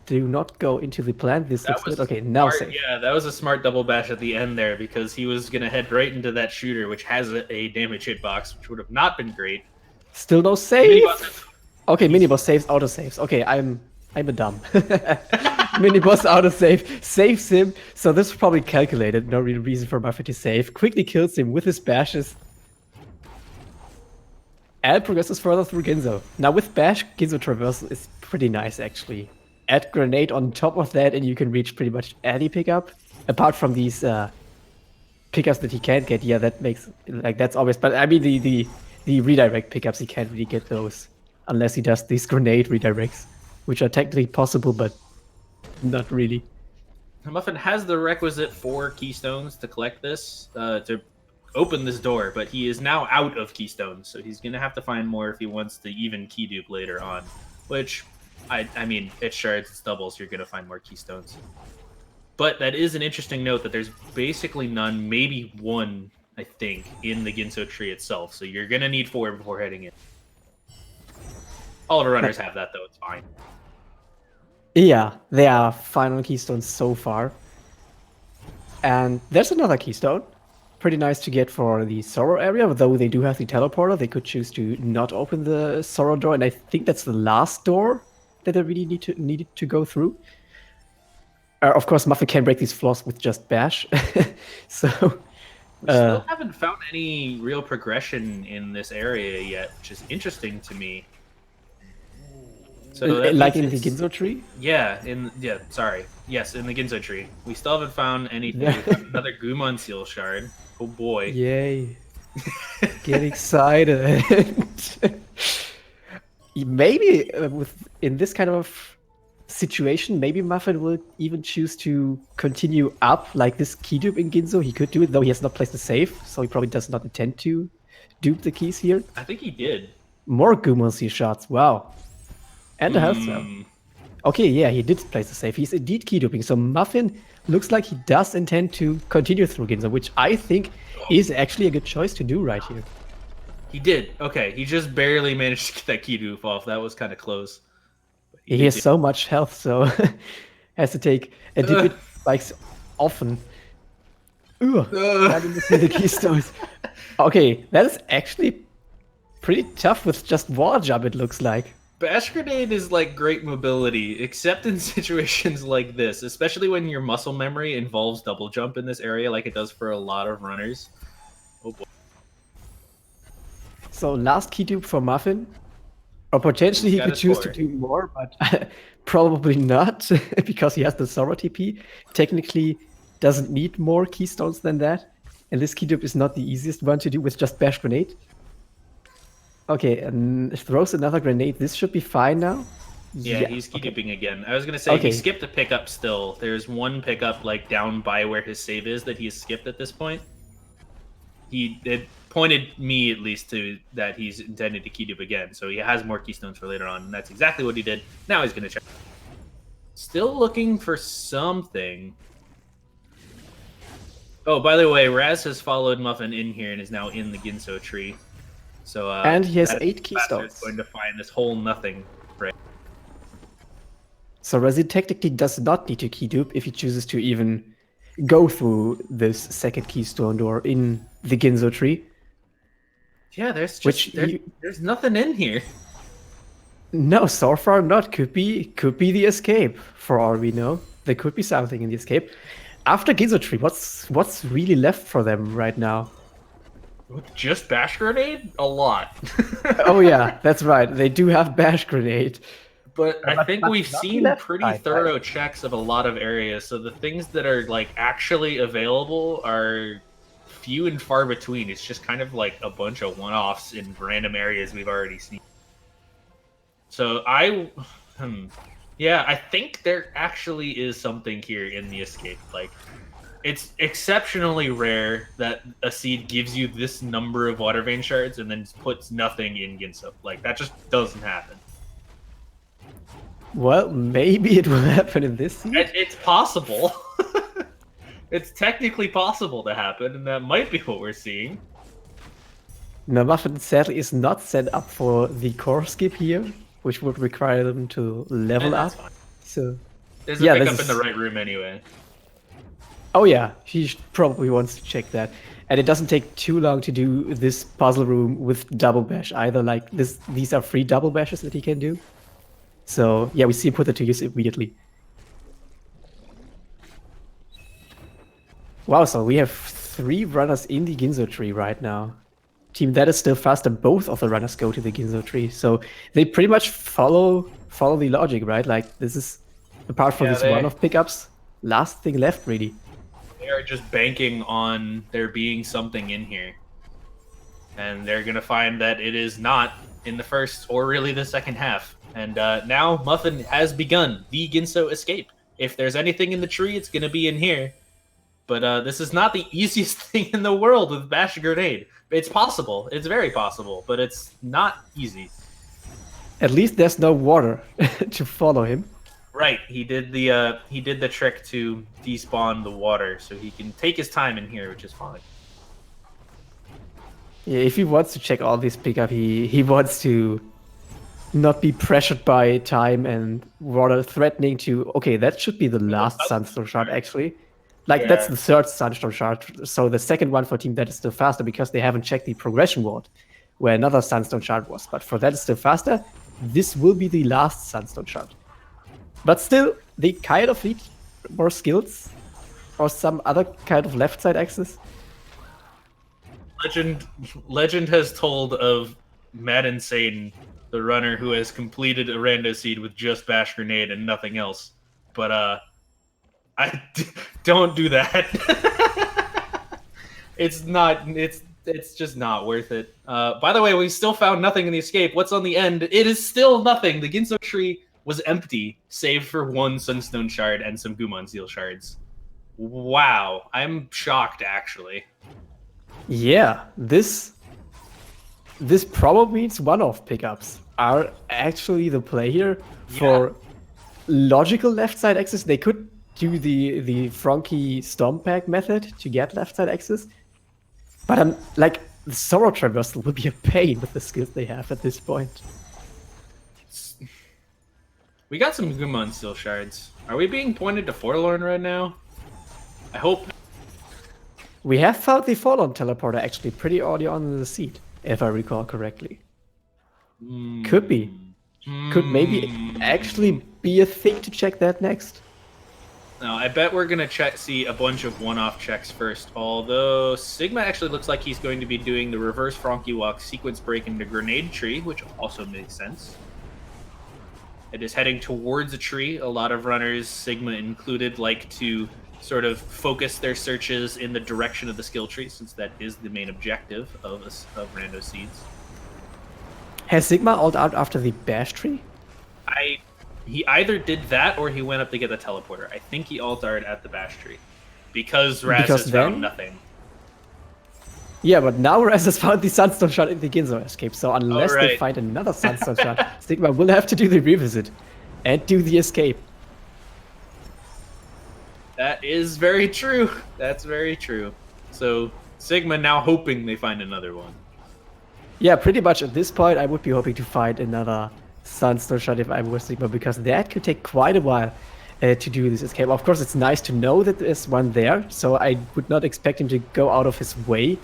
Do not go into the plant. This looks good. Okay, now save. Yeah, that was a smart double bash at the end there because he was gonna head right into that shooter, which has a damage hitbox, which would have not been great. Still no save. Okay, mini-boss saves, auto saves. Okay, I'm a dumb. Mini-boss auto save saves him. So this is probably calculated. No real reason for Muffin to save. Quickly kills him with his bashes. And progresses further through Ginso. Now with Bash, Ginso traversal is pretty nice actually. Add Grenade on top of that and you can reach pretty much any pickup. Apart from these pickups that he can't get. Yeah, that makes, like, that's obvious. But I mean the redirect pickups, he can't really get those. Unless he does these Grenade redirects. Which are technically possible, but not really. Muffin has the requisite 4 keystones to collect this, to open this door, but he is now out of keystones, so he's going to have to find more if he wants to even key dupe later on, which, I mean, it's shards, it's doubles, you're going to find more keystones. But that is an interesting note that there's basically none, maybe 1, I think, in the Ginso tree itself, so you're going to need 4 before heading in. All of our runners have that, though, it's fine. Yeah, they are final keystones so far. And there's another keystone. Pretty nice to get for the Sorrow area, though they do have the teleporter. They could choose to not open the Sorrow door, and I think that's the last door that they really needed to go through. Of course, Muffin can break these floors with just bash. So We still haven't found any real progression in this area yet, which is interesting to me. So like in the Ginzo tree? Yeah, in the Ginzo tree. We still haven't found anything. We've got another IMRaziel shard. Oh boy. Yay. Get excited. Maybe in this kind of situation, maybe Muffin will even choose to continue up like this key dupe in Ginzo. He could do it, though he has not placed a save, so he probably does not intend to dupe the keys here. I think he did. More IMRaziel shots, wow. And a health cell. Okay, yeah, he did place a save. He's indeed key duping, so Muffin looks like he does intend to continue through Ginzo, which I think is actually a good choice to do right here. He did. Okay, he just barely managed to get that key dupe off. That was kind of close. He has so much health, so has to take a dip spikes often. I didn't see the keystones. Okay, that is actually pretty tough with just wall jump, it looks like. Bash Grenade is like great mobility, except in situations like this, especially when your muscle memory involves double jump in this area like it does for a lot of runners. Oh boy. So last key dupe for Muffin. Or potentially he could choose to do more, but probably not, because he has the Sora TP. Technically doesn't need more keystones than that. And this key dupe is not the easiest one to do with just Bash Grenade. Okay, and throws another grenade. This should be fine now. Yeah, he's key duping again. I was gonna say he skipped a pickup still. There's one pickup like down by where his save is that he's skipped at this point. It pointed me at least to that he's intended to key dupe again, so he has more keystones for later on, and that's exactly what he did. Now he's gonna check. Still looking for something. Oh, by the way, Raz has followed Muffin in here and is now in the Ginso tree. So and he has 8 keystones. Going to find this whole nothing. Right. So Razzie technically does not need to key dupe if he chooses to even go through this second keystone door in the Ginzo tree. Yeah, there's just there's nothing in here. No, so far not. Could be the escape for all we know. There could be something in the escape. After Ginzo tree, what's really left for them right now? Just Bash Grenade? A lot. Oh yeah, that's right. They do have Bash Grenade. But I think we've seen pretty thorough checks of a lot of areas, so the things that are like actually available are few and far between. It's just kind of like a bunch of one-offs in random areas we've already seen. So yeah, I think there actually is something here in the escape. Like, it's exceptionally rare that a seed gives you this number of water vein shards and then puts nothing in Ginso. Like, that just doesn't happen. Well, maybe it will happen in this seed. It's possible. It's technically possible to happen, and that might be what we're seeing. Now, Muffin sadly is not set up for the core skip here, which would require them to level up. Fine. So there's a pickup in the right room anyway. Oh yeah, he probably wants to check that. And it doesn't take too long to do this puzzle room with double bash either. Like these are 3 double bashes that he can do. So yeah, we see him put it to use immediately. Wow, so we have 3 runners in the Ginzo tree right now. Team that is still faster. Both of the runners go to the Ginzo tree. So they pretty much follow the logic, right? Like, this is, apart from this one-off pickups, last thing left, really. They are just banking on there being something in here. And they're going to find that it is not in the first or really the second half. And now Muffin has begun the Ginso escape. If there's anything in the tree, it's going to be in here. But this is not the easiest thing in the world with Bash Grenade. It's possible. It's very possible, but it's not easy. At least there's no water to follow him. Right. He did the trick to despawn the water, so he can take his time in here, which is fine. Yeah, if he wants to check all this pickup, he wants to not be pressured by time and water threatening to. Okay, that should be the last Sunstone Shard actually. Like that's the third Sunstone Shard. So the second one for team that is still faster because they haven't checked the progression ward where another Sunstone Shard was. But for that is still faster. This will be the last Sunstone Shard. But still, they kind of need more skills or some other kind of left side access. Legend has told of Mad Insane, the runner who has completed a rando seed with just Bash Grenade and nothing else. But don't do that. It's just not worth it. By the way, we still found nothing in the escape. What's on the end? It is still nothing. The Ginzo tree was empty, save for one Sunstone Shard and some IMRaziel shards. Wow, I'm shocked actually. Yeah, this probably means one-off pickups are actually the play here for logical left side access. They could do the Frankie Storm Pack method to get left side access, but like the Sorrow Traversal will be a pain with the skills they have at this point. We got some IMRaziel shards. Are we being pointed to Forlorn right now? I hope. We have found the Forlorn teleporter actually pretty early on in the seed, if I recall correctly. Could be. Could maybe actually be a thing to check that next. No, I bet we're gonna see a bunch of one-off checks first. Although Sigma actually looks like he's going to be doing the reverse Frankie Walk sequence break into Grenade Tree, which also makes sense. It is heading towards a tree. A lot of runners, Sigma included, like to sort of focus their searches in the direction of the skill tree, since that is the main objective of rando seeds. Has Sigma ult out after the Bash tree? He either did that or he went up to get the teleporter. I think he ulted at the Bash tree because Raz has found nothing. Yeah, but now Raz has found the Sunstone Shard in the Ginzo escape, so unless they find another Sunstone Shard, Sigma will have to do the revisit and do the escape. That is very true. That's very true. So Sigma now hoping they find another one. Yeah, pretty much at this point I would be hoping to find another Sunstone Shard if I were Sigma, because that could take quite a while to do this escape. Of course, it's nice to know that there's one there, so I would not expect him to go out of his way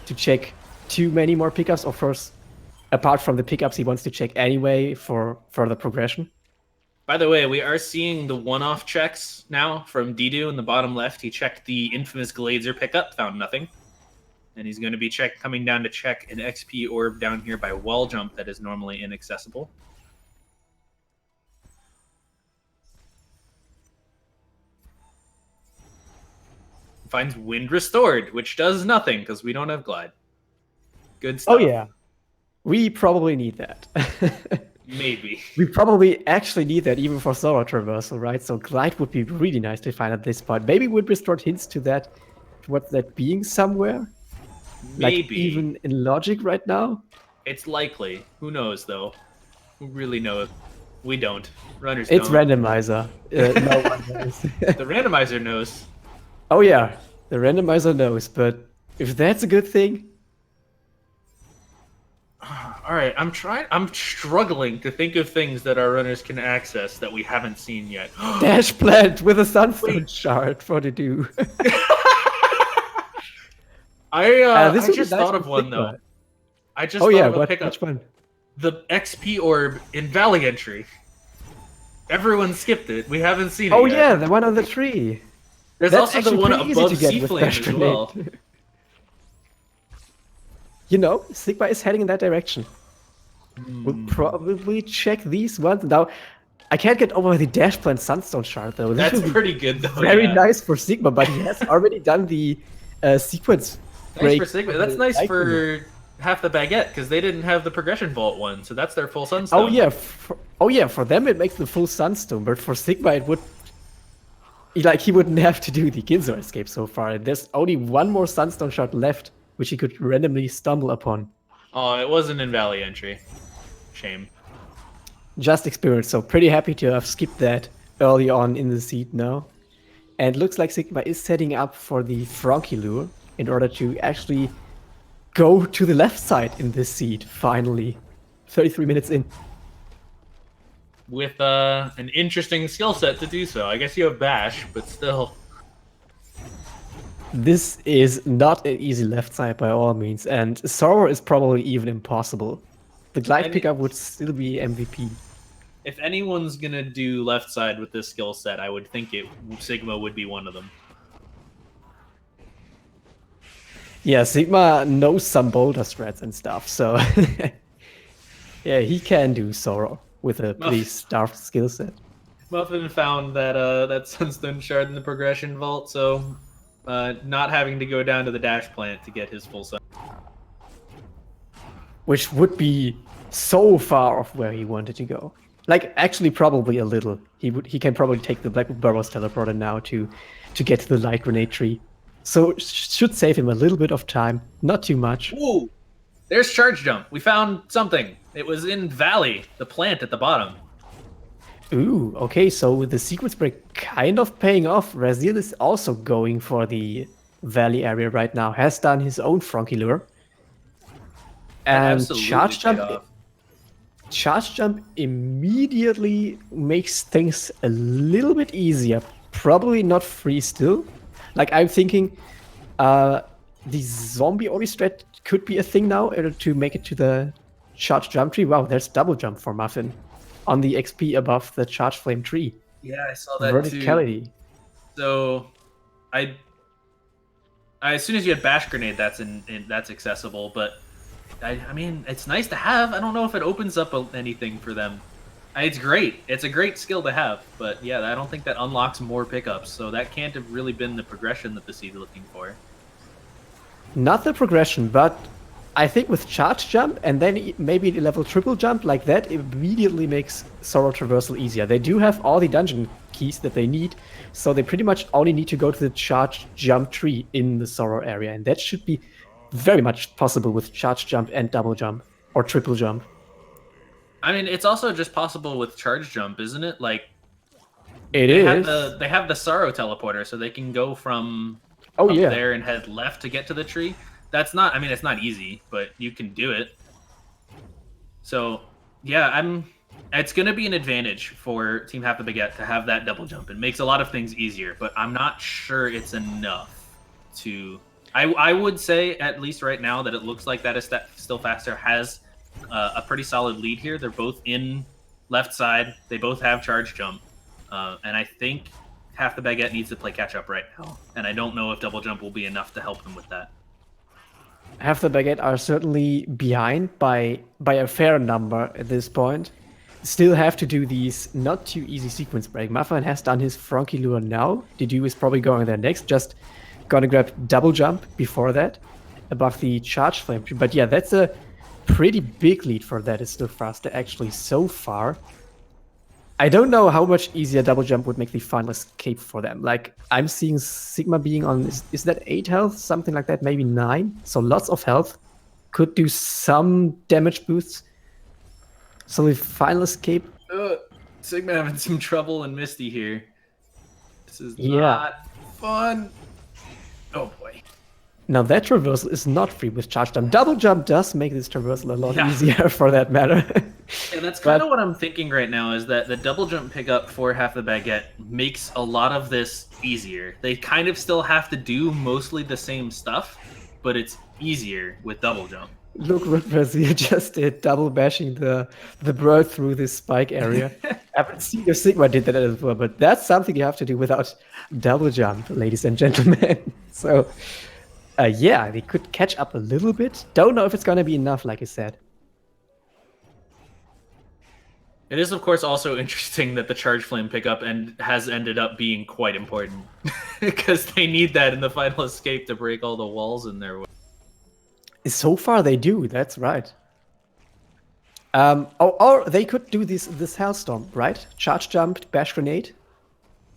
to check too many more pickups. Of course, apart from the pickups he wants to check anyway for further progression. By the way, we are seeing the one-off checks now from Dedew in the bottom left. He checked the infamous Glazer pickup, found nothing. And he's going to be coming down to check an XP orb down here by Wall Jump that is normally inaccessible. Finds Wind Restored, which does nothing because we don't have Glide. Good stuff. Oh yeah, we probably need that. Maybe. We probably actually need that even for Sorrow Traversal, right? So Glide would be really nice to find at this point. Maybe Wind Restored hints to that, towards that being somewhere. Maybe. Like even in logic right now. It's likely. Who knows though? Who really knows? We don't. Runners It's don't. Randomizer. No one knows. The Randomizer knows. Oh yeah, the Randomizer knows, but if that's a good thing. All right, I'm struggling to think of things that our runners can access that we haven't seen yet. Dash Plant with a Sunstone Shard for the do. I just thought of one though. I just thought of a pickup. Which one? The XP orb in Valley Entry. Everyone skipped it. We haven't seen it yet. yet. Yeah, the one on the tree. There's That's also the one above Sea Flame as well. You know, Sigma is heading in that direction. We'll probably check these ones. Now, I can't get over the Dash Plant Sunstone Shard, though. That's pretty good, though. Very nice for Sigma, but he has already done the sequence break. Nice for Sigma. That's nice for half the baguette, because they didn't have the progression vault one, so that's their full Sunstone. Oh yeah, for them it makes the full Sunstone, but for Sigma it would... he wouldn't have to do the Ginzo escape so far. There's only one more Sunstone Shard left, which he could randomly stumble upon. Oh, it wasn't in Valley Entry. Shame. Just experience, so pretty happy to have skipped that early on in the seed now. And looks like Sigma is setting up for the Frankie lure in order to actually go to the left side in this seed, finally. 33 minutes in. with an interesting skill set to do so. I guess you have Bash, but still. This is not an easy left side by all means, and Sorrow is probably even impossible. The glide pickup would still be MVP. If anyone's gonna do left side with this skill set, I would think Sigma would be one of them. Yeah, Sigma knows some boulder strats and stuff, so yeah, he can do Sorrow with a pretty starved skill set. Muffin found that that Sunstone Shard in the progression vault, so not having to go down to the dash plant to get his full sun. Which would be so far off where he wanted to go. Like, actually, probably a little. He can probably take the Black Burrows teleporter now to get to the light grenade tree. So should save him a little bit of time, not too much. Ooh, there's charge jump. We found something. It was in Valley, the plant at the bottom. Ooh, okay, so with the sequence break kind of paying off, IMRaziel is also going for the Valley area right now, has done his own Franky lure. And Charge jump immediately makes things a little bit easier. Probably not free still. Like, I'm thinking the zombie Ori strat could be a thing now to make it to the charge jump tree. Wow, there's double jump for Muffin on the XP above the charge flame tree. Yeah, I saw that Verticality. too. So, as soon as you had Bash Grenade, that's accessible. But I mean, it's nice to have. I don't know if it opens up anything for them. It's great. It's a great skill to have. But yeah, I don't think that unlocks more pickups. So that can't have really been the progression that the seed is looking for. Not the progression, but I think with charge jump and then maybe the level triple jump like that, it immediately makes Sorrow traversal easier. They do have all the dungeon keys that they need, so they pretty much only need to go to the charge jump tree in the Sorrow area, and that should be very much possible with charge jump and double jump or triple jump. I mean, it's also just possible with charge jump, isn't it? Like, they have the Sorrow teleporter, so they can go from there and head left to get to the tree. That's not, I mean, it's not easy, but you can do it. So, yeah, it's going to be an advantage for Team Half the Baguette to have that double jump. It makes a lot of things easier, but I'm not sure it's enough to... I would say, at least right now, that it looks like that is Still Faster has a pretty solid lead here. They're both in left side. They both have charge jump. And I think Half the Baguette needs to play catch up right now. And I don't know if double jump will be enough to help them with that. Half the Baguette are certainly behind by a fair number at this point. Still have to do these not too easy sequence break. Muffin has done his Franky lure now. Dedew is probably going there next. Just gonna grab double jump before that above the charge flame tree. But yeah, that's a pretty big lead for that. It's Still Faster actually so far. I don't know how much easier double jump would make the final escape for them. Like, I'm seeing Sigma being on, is that 8 health? Something like that, maybe 9. So lots of health. Could do some damage boosts. So the final escape... Sigma having some trouble in Misty here. This is not fun. Oh boy. Now that traversal is not free with charge jump. Double jump does make this traversal a lot easier for that matter. And that's kind of what I'm thinking right now, is that the double jump pickup for Half the Baguette makes a lot of this easier. They kind of still have to do mostly the same stuff, but it's easier with double jump. Look what IMRaziel just did, double bashing the bird through this spike area. I haven't seen if Sigma did that as well, but that's something you have to do without double jump, ladies and gentlemen. So, yeah, they could catch up a little bit. Don't know if it's going to be enough, like I said. It is, of course, also interesting that the Charge Flame pickup has ended up being quite important. Because they need that in the final escape to break all the walls in their way. So far they do, that's right. Or they could do this Hellstorm, right? Charge jump, bash grenade.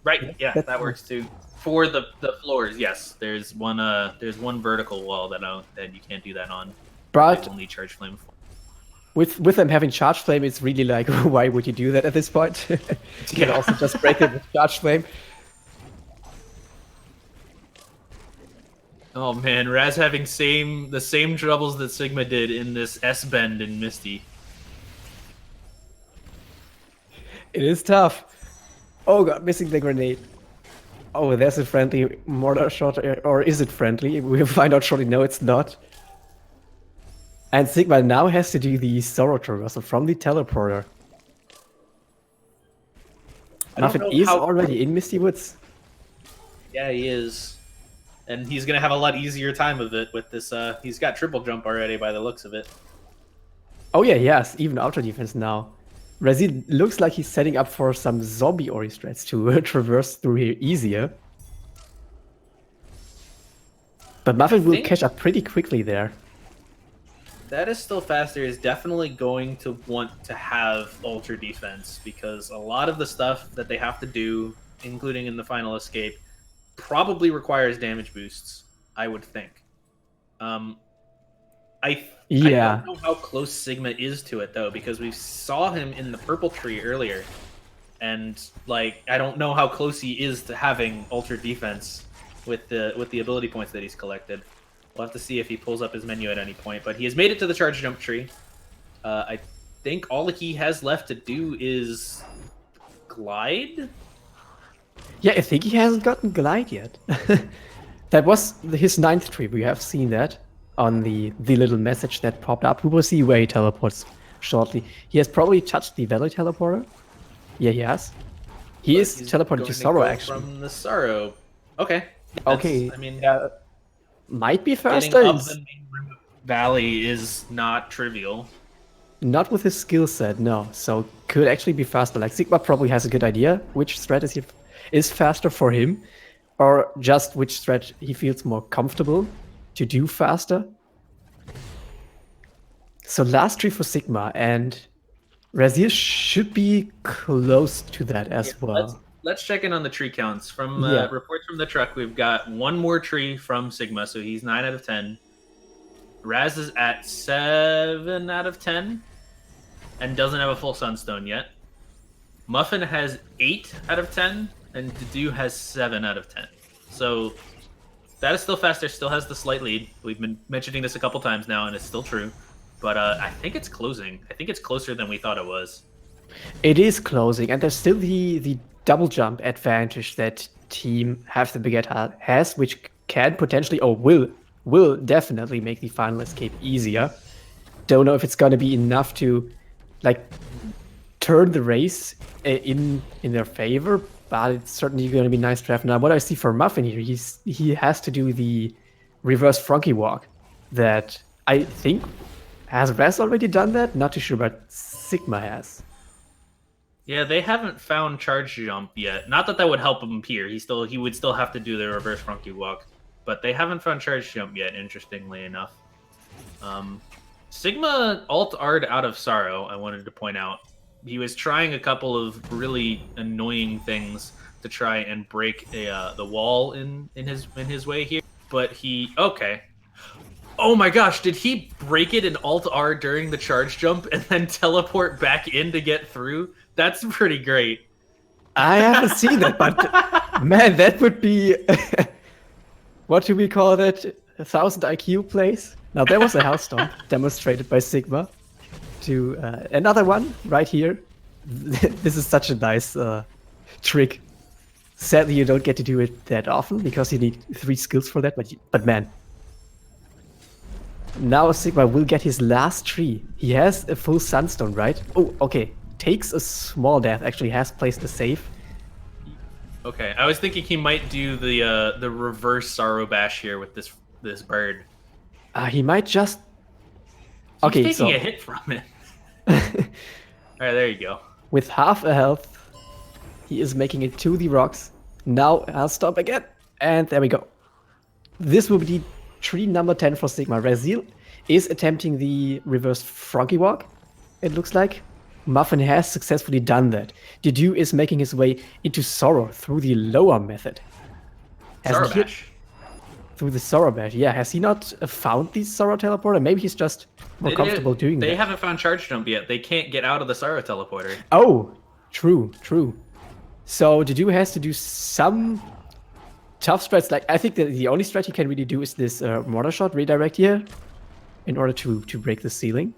Right, yeah, that works too. For the floors, yes. There's one vertical wall that you can't do that on. But only Charge Flame. With them having Charge Flame, it's really like, why would you do that at this point? You can also just break it with Charge Flame. Oh man, Raz having the same troubles that Sigma did in this S-bend in Misty. It is tough. Oh god, missing the grenade. Oh, there's a friendly mortar shot, or is it friendly? We'll find out shortly. No, it's not. And Sigma now has to do the Sorrow traversal from the teleporter. Muffin is already in Misty Woods. Yeah, he is. And he's going to have a lot easier time of it with this. He's got triple jump already by the looks of it. Oh yeah, yes, even Ultra Defense now. IMRaziel looks like he's setting up for some zombie Ori strats to traverse through here easier. But Muffin will catch up pretty quickly there. That is still faster is definitely going to want to have Ultra Defense because a lot of the stuff that they have to do, including in the final escape, probably requires damage boosts, I would think. I don't know how close Sigma is to it though, because we saw him in the purple tree earlier, and like I don't know how close he is to having Ultra Defense with the ability points that he's collected. We'll have to see if he pulls up his menu at any point, but he has made it to the charge jump tree. I think all he has left to do is glide. Yeah, I think he hasn't gotten glide yet. That was his 9th tree. We have seen that on the little message that popped up. We will see where he teleports shortly. He has probably touched the Valley teleporter. Yeah, he has. He is teleported to Sorrow, actually. From the Sorrow. Okay. Okay. I mean, might be faster. Getting up the main valley is not trivial. Not with his skill set, no. So could actually be faster. Like Sigma probably has a good idea which strategy is faster for him, or just which strat he feels more comfortable to do faster. So last tree for Sigma, and IMRaziel should be close to that as well. Let's check in on the tree counts. From reports from the truck, we've got one more tree from Sigma, so he's 9 out of 10. Raz is at 7 out of 10 and doesn't have a full sunstone yet. Muffin has 8 out of 10, and Dedew has 7 out of 10. So that is still faster, still has the slight lead. We've been mentioning this a couple times now, and it's still true. But I think it's closing. I think it's closer than we thought it was. It is closing, and there's still the double jump advantage that Team Half the Baguette has, which can potentially, or will definitely make the final escape easier. Don't know if it's going to be enough to like turn the race in their favor, but it's certainly going to be nice to have. Now, what I see for Muffin here, he has to do the reverse Froggy Walk that I think has Raz already done that. Not too sure, but Sigma has. Yeah, they haven't found charge jump yet. Not that would help him here. He would still have to do the reverse Froggy Walk, but they haven't found charge jump yet. Interestingly enough, Sigma alt-R'd out of Sorrow. I wanted to point out he was trying a couple of really annoying things to try and break the wall in his way here, but okay. Oh my gosh, did he break it in alt-R during the charge jump and then teleport back in to get through? That's pretty great. I haven't seen that, but man, that would be... what do we call that? 1,000 IQ plays? Now, there was a Hellstorm demonstrated by Sigma. To another one right here. This is such a nice trick. Sadly, you don't get to do it that often because you need 3 skills for that, but man. Now Sigma will get his last tree. He has a full sunstone, right? Oh, okay. Takes a small death, actually has placed a save. Okay, I was thinking he might do the reverse Sorrow Bash here with this bird. He might just... Okay, he's taking a hit from it. Alright, there you go. With half a health, he is making it to the rocks. Now I'll stop again. And there we go. This will be tree number 10 for Sigma. IMRaziel is attempting the reverse Froggy Walk, it looks like. Muffin has successfully done that. Dedew is making his way into Sorrow through the lower method. Sorrow Bash. Through the Sorrow Bash, yeah. Has he not found the Sorrow teleporter? Maybe he's just more comfortable doing that. They haven't found charge jump yet. They can't get out of the Sorrow teleporter. Oh, true. So Dedew has to do some tough strats. Like, I think that the only strat he can really do is this mortar shot redirect here in order to break the ceiling.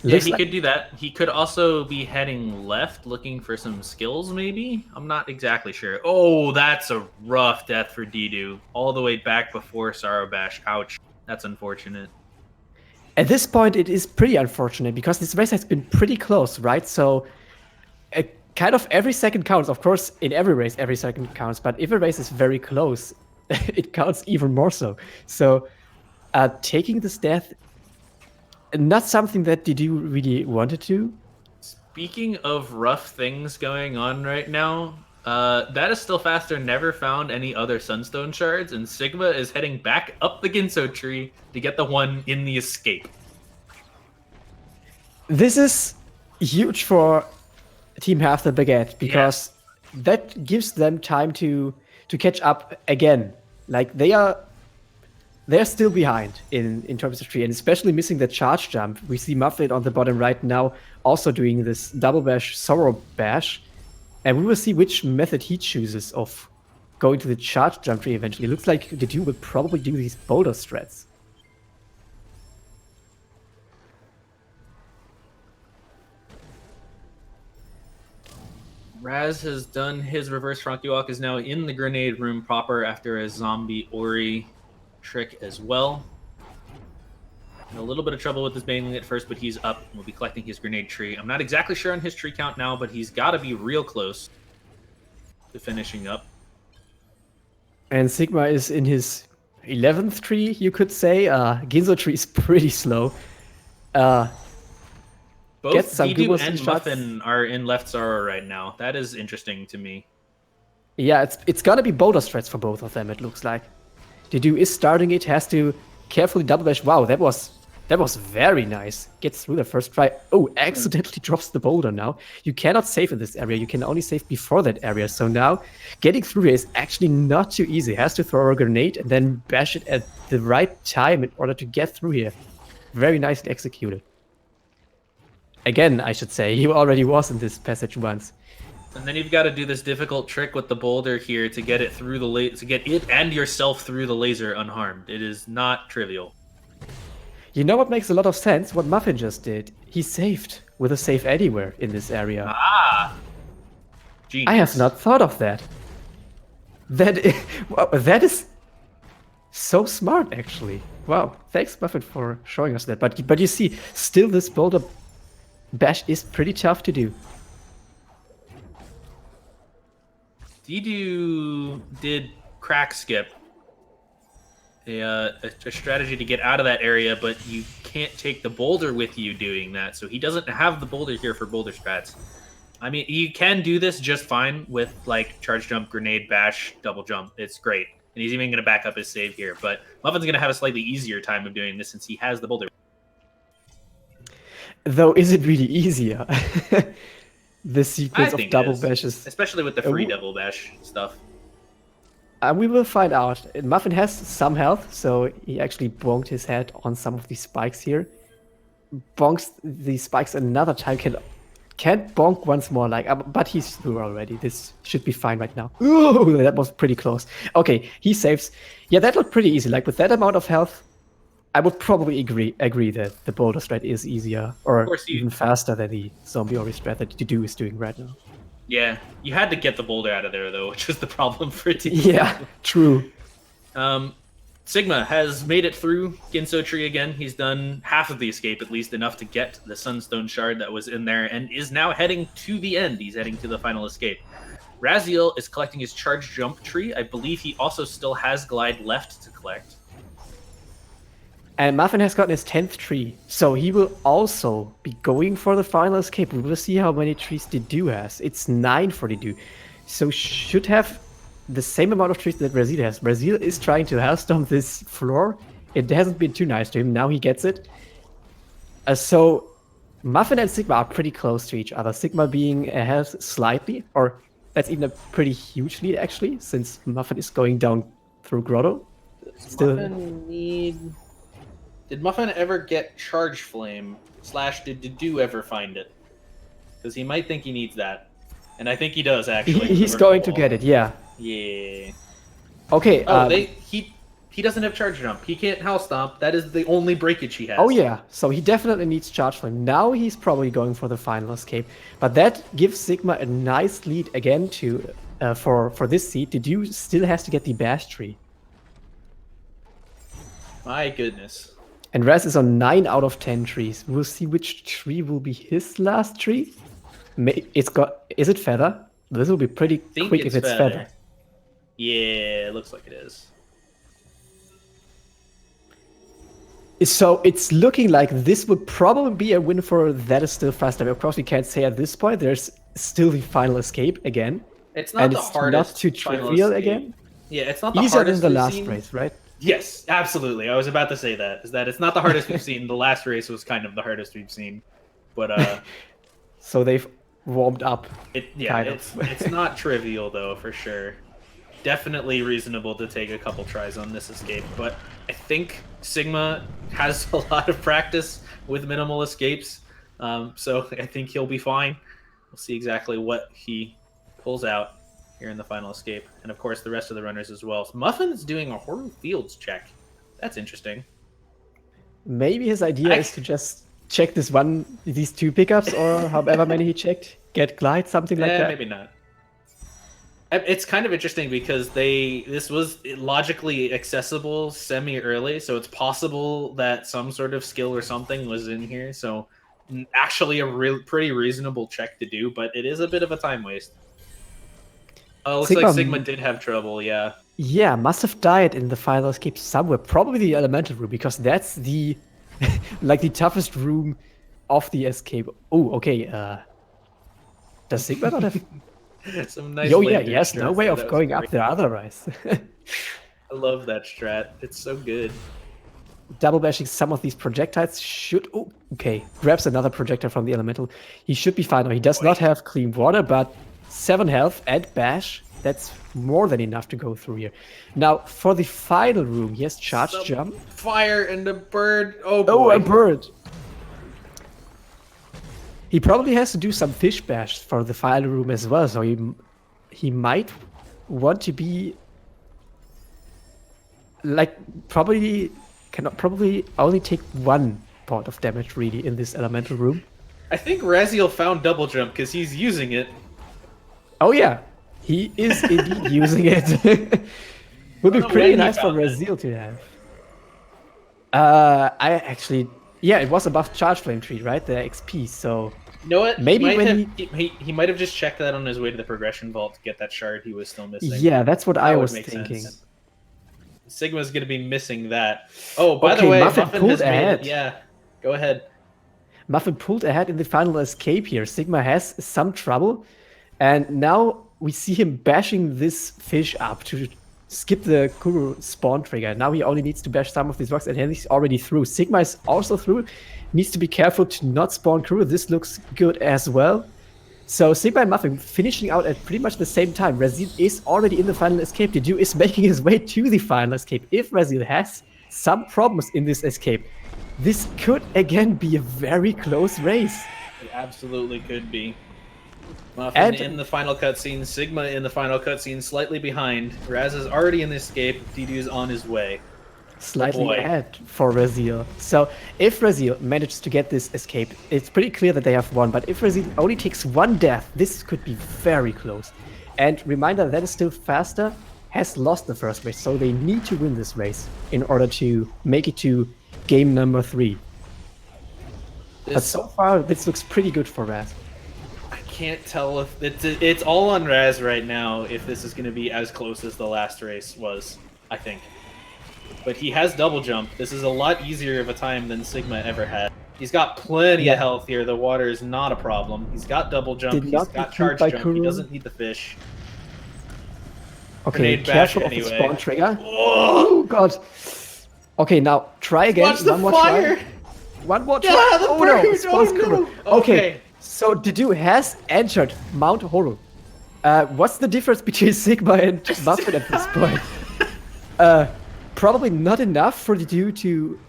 Yeah, he could do that. He could also be heading left, looking for some skills, maybe? I'm not exactly sure. Oh, that's a rough death for Dedew. All the way back before Sarobash. Ouch. That's unfortunate. At this point, it is pretty unfortunate because this race has been pretty close, right? So, kind of every second counts. Of course, in every race, every second counts. But if a race is very close, it counts even more so. So, taking this death, not something that Dedew really wanted to. Speaking of rough things going on right now, that is still faster. Never found any other Sunstone shards, and Sigma is heading back up the Ginso tree to get the one in the escape. This is huge for Team Half the Baguette because that gives them time to catch up again. Like they're still behind in terms of tree, and especially missing the charge jump. We see Muffin on the bottom right now also doing this double bash, sorrow bash, and we will see which method he chooses of going to the charge jump tree eventually. It looks like Dedew will probably do these boulder strats. Raz has done his reverse Frankie Walk, is now in the grenade room proper after a zombie Ori trick as well. In a little bit of trouble with his Baneling at first, but he's up and will be collecting his grenade tree. I'm not exactly sure on his tree count now, but he's got to be real close to finishing up. And Sigma is in his 11th tree, you could say. Ginzo tree is pretty slow. Both some Dedew and and Muffin are in left Sorrow right now. That is interesting to me. Yeah, it's gonna be boulder strats for both of them, it looks like. Dedew is starting it, has to carefully double bash. Wow, that was very nice. Gets through the first try. Oh, accidentally drops the boulder now. You cannot save in this area. You can only save before that area. So now, getting through here is actually not too easy. Has to throw a grenade and then bash it at the right time in order to get through here. Very nicely executed. Again, I should say, he already was in this passage once. And then you've got to do this difficult trick with the boulder here to get it through the to get it and yourself through the laser unharmed. It is not trivial. You know what makes a lot of sense? What Muffin just did. He saved with a save anywhere in this area. Ah, genius. I have not thought of that. That is so smart, actually. Wow, thanks, Muffin, for showing us that. But you see, still this boulder bash is pretty tough to do. Dedew did crack skip. A strategy to get out of that area, but you can't take the boulder with you doing that, so he doesn't have the boulder here for boulder strats. I mean, you can do this just fine with, like, charge jump, grenade, bash, double jump. It's great. And he's even going to back up his save here, but Muffin's going to have a slightly easier time of doing this since he has the boulder. Though, is it really easier? The sequence of double bashes. Especially with the free double bash stuff. We will find out. Muffin has some health, so he actually bonked his head on some of these spikes here. Bonks these spikes another time. Can't bonk once more, but he's through already. This should be fine right now. Ooh, that was pretty close. Okay, he saves. Yeah, that looked pretty easy. Like, with that amount of health, I would probably agree that the boulder strat is easier, or even faster than the zombie Ori strat that Dedew is doing right now. Yeah, you had to get the boulder out of there, though, which was the problem for Dedew. Yeah, true. Sigma has made it through Ginso Tree again. He's done half of the escape, at least enough to get the Sunstone Shard that was in there, and is now heading to the end. He's heading to the final escape. Raziel is collecting his charge jump tree. I believe he also still has glide left to collect. And Muffin has gotten his 10th tree, so he will also be going for the final escape. We will see how many trees Dedew has. It's 9 for Dedew, so should have the same amount of trees that Raziel has. Raziel is trying to hellstorm this floor. It hasn't been too nice to him. Now he gets it. So Muffin and Sigma are pretty close to each other. Sigma being ahead slightly, or that's even a pretty huge lead actually, since Muffin is going down through Grotto. Did Muffin ever get Charge Flame? / did Dedew ever find it? Because he might think he needs that. And I think he does, actually. He's going to get it, yeah. Yeah. Okay. he doesn't have charge jump. He can't house stomp. That is the only breakage he has. Oh yeah, so he definitely needs charge flame. Now he's probably going for the final escape, but that gives Sigma a nice lead again to for this seed. Dedew still has to get the bash tree, My goodness. and Raz is on 9 out of 10 trees. We'll see which tree will be his last tree. Is it feather? This will be pretty quick if it's feather. Yeah, it looks like it is. So it's looking like this would probably be a win for That Is Still Faster. Of course, we can't say at this point. There's still the final escape again. It's not and the it's hardest. not too final trivial escape. again. Yeah, it's not the Easier hardest than the we've last seen. race, right? Yes, absolutely. I was about to say that. Is that it's not the hardest we've seen. The last race was kind of the hardest we've seen. But So they've warmed up. it's not trivial though, for sure. Definitely reasonable to take a couple tries on this escape, but I think Sigma has a lot of practice with minimal escapes, so I think he'll be fine. We'll see exactly what he pulls out here in the final escape, and of course the rest of the runners as well. So Muffin's doing a Horror Fields check. That's interesting. Maybe his idea is to just check these 2 pickups, or however many he checked. Get glide, something like that. Maybe not. It's kind of interesting because this was logically accessible semi-early, so it's possible that some sort of skill or something was in here. So actually a pretty reasonable check to do, but it is a bit of a time waste. Oh, looks like Sigma did have trouble, yeah. Yeah, must have died in the final escape somewhere. Probably the elemental room, because that's the like the toughest room of the escape. Oh, okay. Does Sigma not have... Some nice he has no way of going up there otherwise. I love that strat. It's so good. Double bashing some of these projectiles should... Oh, okay. Grabs another projectile from the elemental. He should be fine. He does not have clean water, but 7 health and bash. That's more than enough to go through here. Now, for the final room, he has charge jump. Fire and a bird. Oh, boy. Oh, a bird. He probably has to do some fish bash for the final room as well, so he might want to be like probably only take 1 point of damage really in this elemental room. I think Raziel found double jump because he's using it. Oh yeah, he is indeed using it. Would be pretty nice for Raziel to have. It was above charge flame tree, right? The XP, so... You know what? Maybe he might have just checked that on his way to the progression vault to get that shard he was still missing. Yeah, that's what I was thinking. Sense. Sigma's going to be missing that. Oh, by the way, Muffin pulled ahead. Yeah, go ahead. Muffin pulled ahead in the final escape here. Sigma has some trouble, and now we see him bashing this fish up to skip the Kuru spawn trigger. Now he only needs to bash some of these rocks, and he's already through. Sigma is also through. Needs to be careful to not spawn Kuru. This looks good as well. So Sigma and Muffin finishing out at pretty much the same time. Raziel is already in the final escape. Dedew is making his way to the final escape. If Raziel has some problems in this escape, this could again be a very close race. It absolutely could be. Muffin in the final cutscene, Sigma in the final cutscene, slightly behind. Raz is already in the escape. Dedew's on his way. Slightly ahead for Raziel. So if Raziel manages to get this escape, it's pretty clear that they have won. But if Raziel only takes 1 death, this could be very close. And reminder, That Is Still Faster has lost the first race, so they need to win this race in order to make it to game number 3. But so far, this looks pretty good for Raz. I can't tell if it's all on Raz right now if this is going to be as close as the last race was, I think. But he has double jump. This is a lot easier of a time than Sigma ever had. He's got plenty of health here. The water is not a problem. He's got double jump. He's got charge jump. He doesn't need the fish. Okay, careful of the spawn trigger. Oh god. Okay, now try again. Watch the fire. One more try. Yeah, the bird. No, spawns Kuru. Okay, so Dedew has entered Mount Horror. What's the difference between Sigma and Muffin at this point? Probably not enough for Dedew to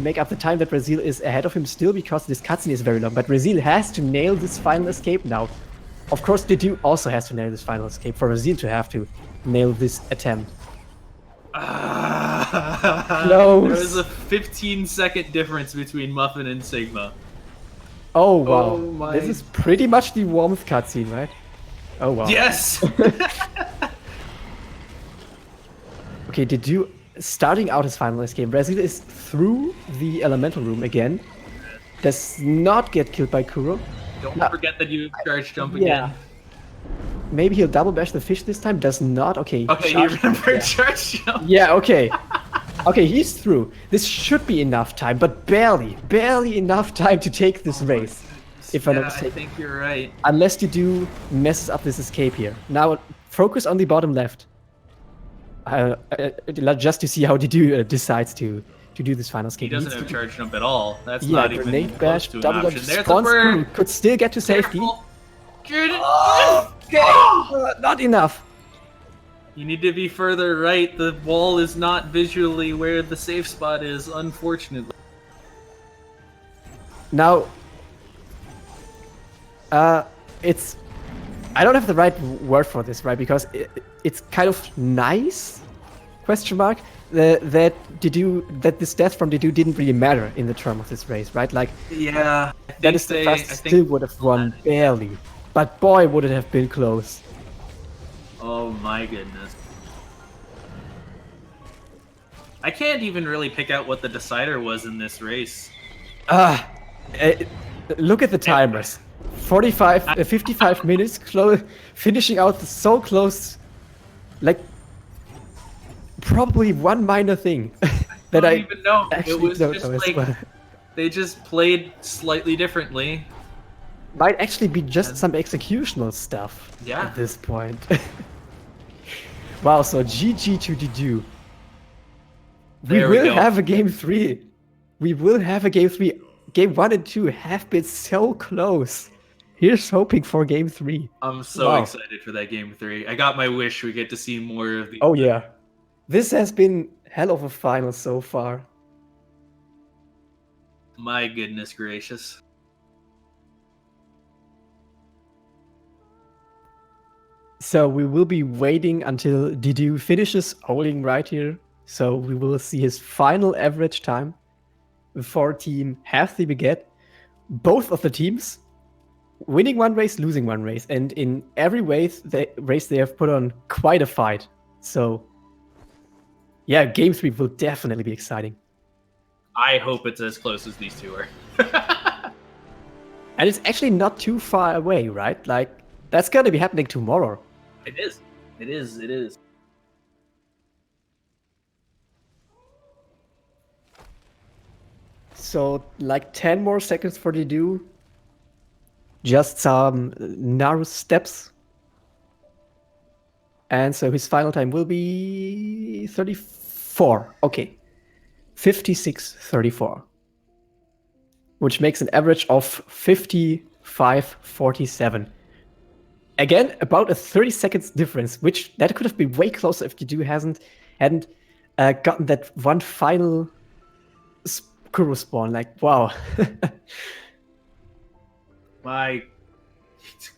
make up the time that Raziel is ahead of him still, because this cutscene is very long. But Raziel has to nail this final escape now. Of course, Dedew also has to nail this final escape for Raziel to have to nail this attempt. Close. There was a 15-second difference between Muffin and Sigma. Oh wow. Oh my- This is pretty much the warmth cutscene, right? Oh wow. Yes! Okay, did you starting out his finalist game? IMRaziel is through the elemental room again. Does not get killed by Kuro. Don't No. forget that you charge jump Yeah. again. Maybe he'll double bash the fish this time. Does not. Okay. Okay, charge- you remember yeah. charge jump? Yeah, okay. Okay, he's through. This should be enough time, but barely enough time to take this race. If I'm Yeah, not I mistaken. think you're right. Unless Dedew messes up this escape here. Now, focus on the bottom left. Just to see how Dedew decides to do this final escape. He doesn't have charge jump at all. That's Yeah, not even grenade close bash, to an double option. dodge, There's a spawns bird! through. Could still get to safety. Careful. Get it. Not enough. You need to be further right. The wall is not visually where the safe spot is, unfortunately. Now, it's... I don't have the right word for this, right? Because it's kind of nice, question mark, that this death from Dedew didn't really matter in the term of this race, right? Like, Yeah. that is the fastest still would have won barely. But boy, would it have been close. Oh my goodness. I can't even really pick out what the decider was in this race. Look at the timers. 55 minutes, finishing out so close. Like, probably one minor thing that I don't even know. It actually was don't just know as like well. they just played slightly differently. Might actually be just some executional stuff Yeah. at this point. Wow, so GG to Dedew. There we we will go. have a game 3. We will have a game 3. Game 1 and 2 have been so close. Here's hoping for game 3. I'm so Wow. excited for that game 3. I got my wish. We get to see more of the. Oh yeah. This has been hell of a final so far. My goodness gracious. So we will be waiting until Dedew finishes holding right here. So we will see his final average time before team Halfly Beget. Both of the teams winning one race, losing one race. And in every race they have put on quite a fight. So yeah, game 3 will definitely be exciting. I hope it's as close as these two are. And it's actually not too far away, right? Like, that's going to be happening tomorrow. It is. It is. It is. So, like 10 more seconds for Dedew. Just some narrow steps. And so his final time will be 34. Okay. 56:34. Which makes an average of 55:47. Again, about a 30 seconds difference, which that could have been way closer if Dedew hadn't gotten that one final Kuro spawn. Like, wow. My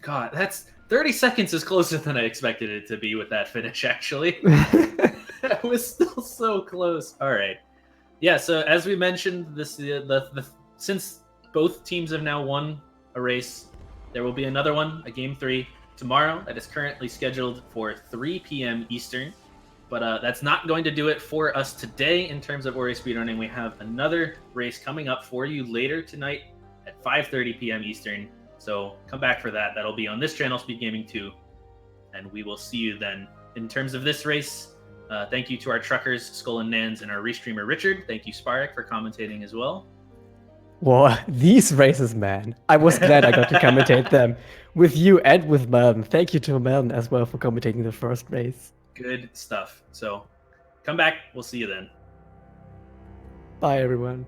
God, that's 30 seconds is closer than I expected it to be with that finish, actually. That was still so close. All right. Yeah, so as we mentioned, this since both teams have now won a race, there will be another one, a game 3, tomorrow that is currently scheduled for 3 p.m. Eastern. But that's not going to do it for us today in terms of Ori speedrunning. We have another race coming up for you later tonight at 5:30 p.m. Eastern. So come back for that. That'll be on this channel, Speed Gaming 2. And we will see you then. In terms of this race, thank you to our truckers, Skull and Nans, and our restreamer, Richard. Thank you, Sparek, for commentating as well. Well, these races, man. I was glad I got to commentate them with you and with Melvin. Thank you to Melvin as well for commentating the first race. Good stuff. So come back. We'll see you then. Bye, everyone.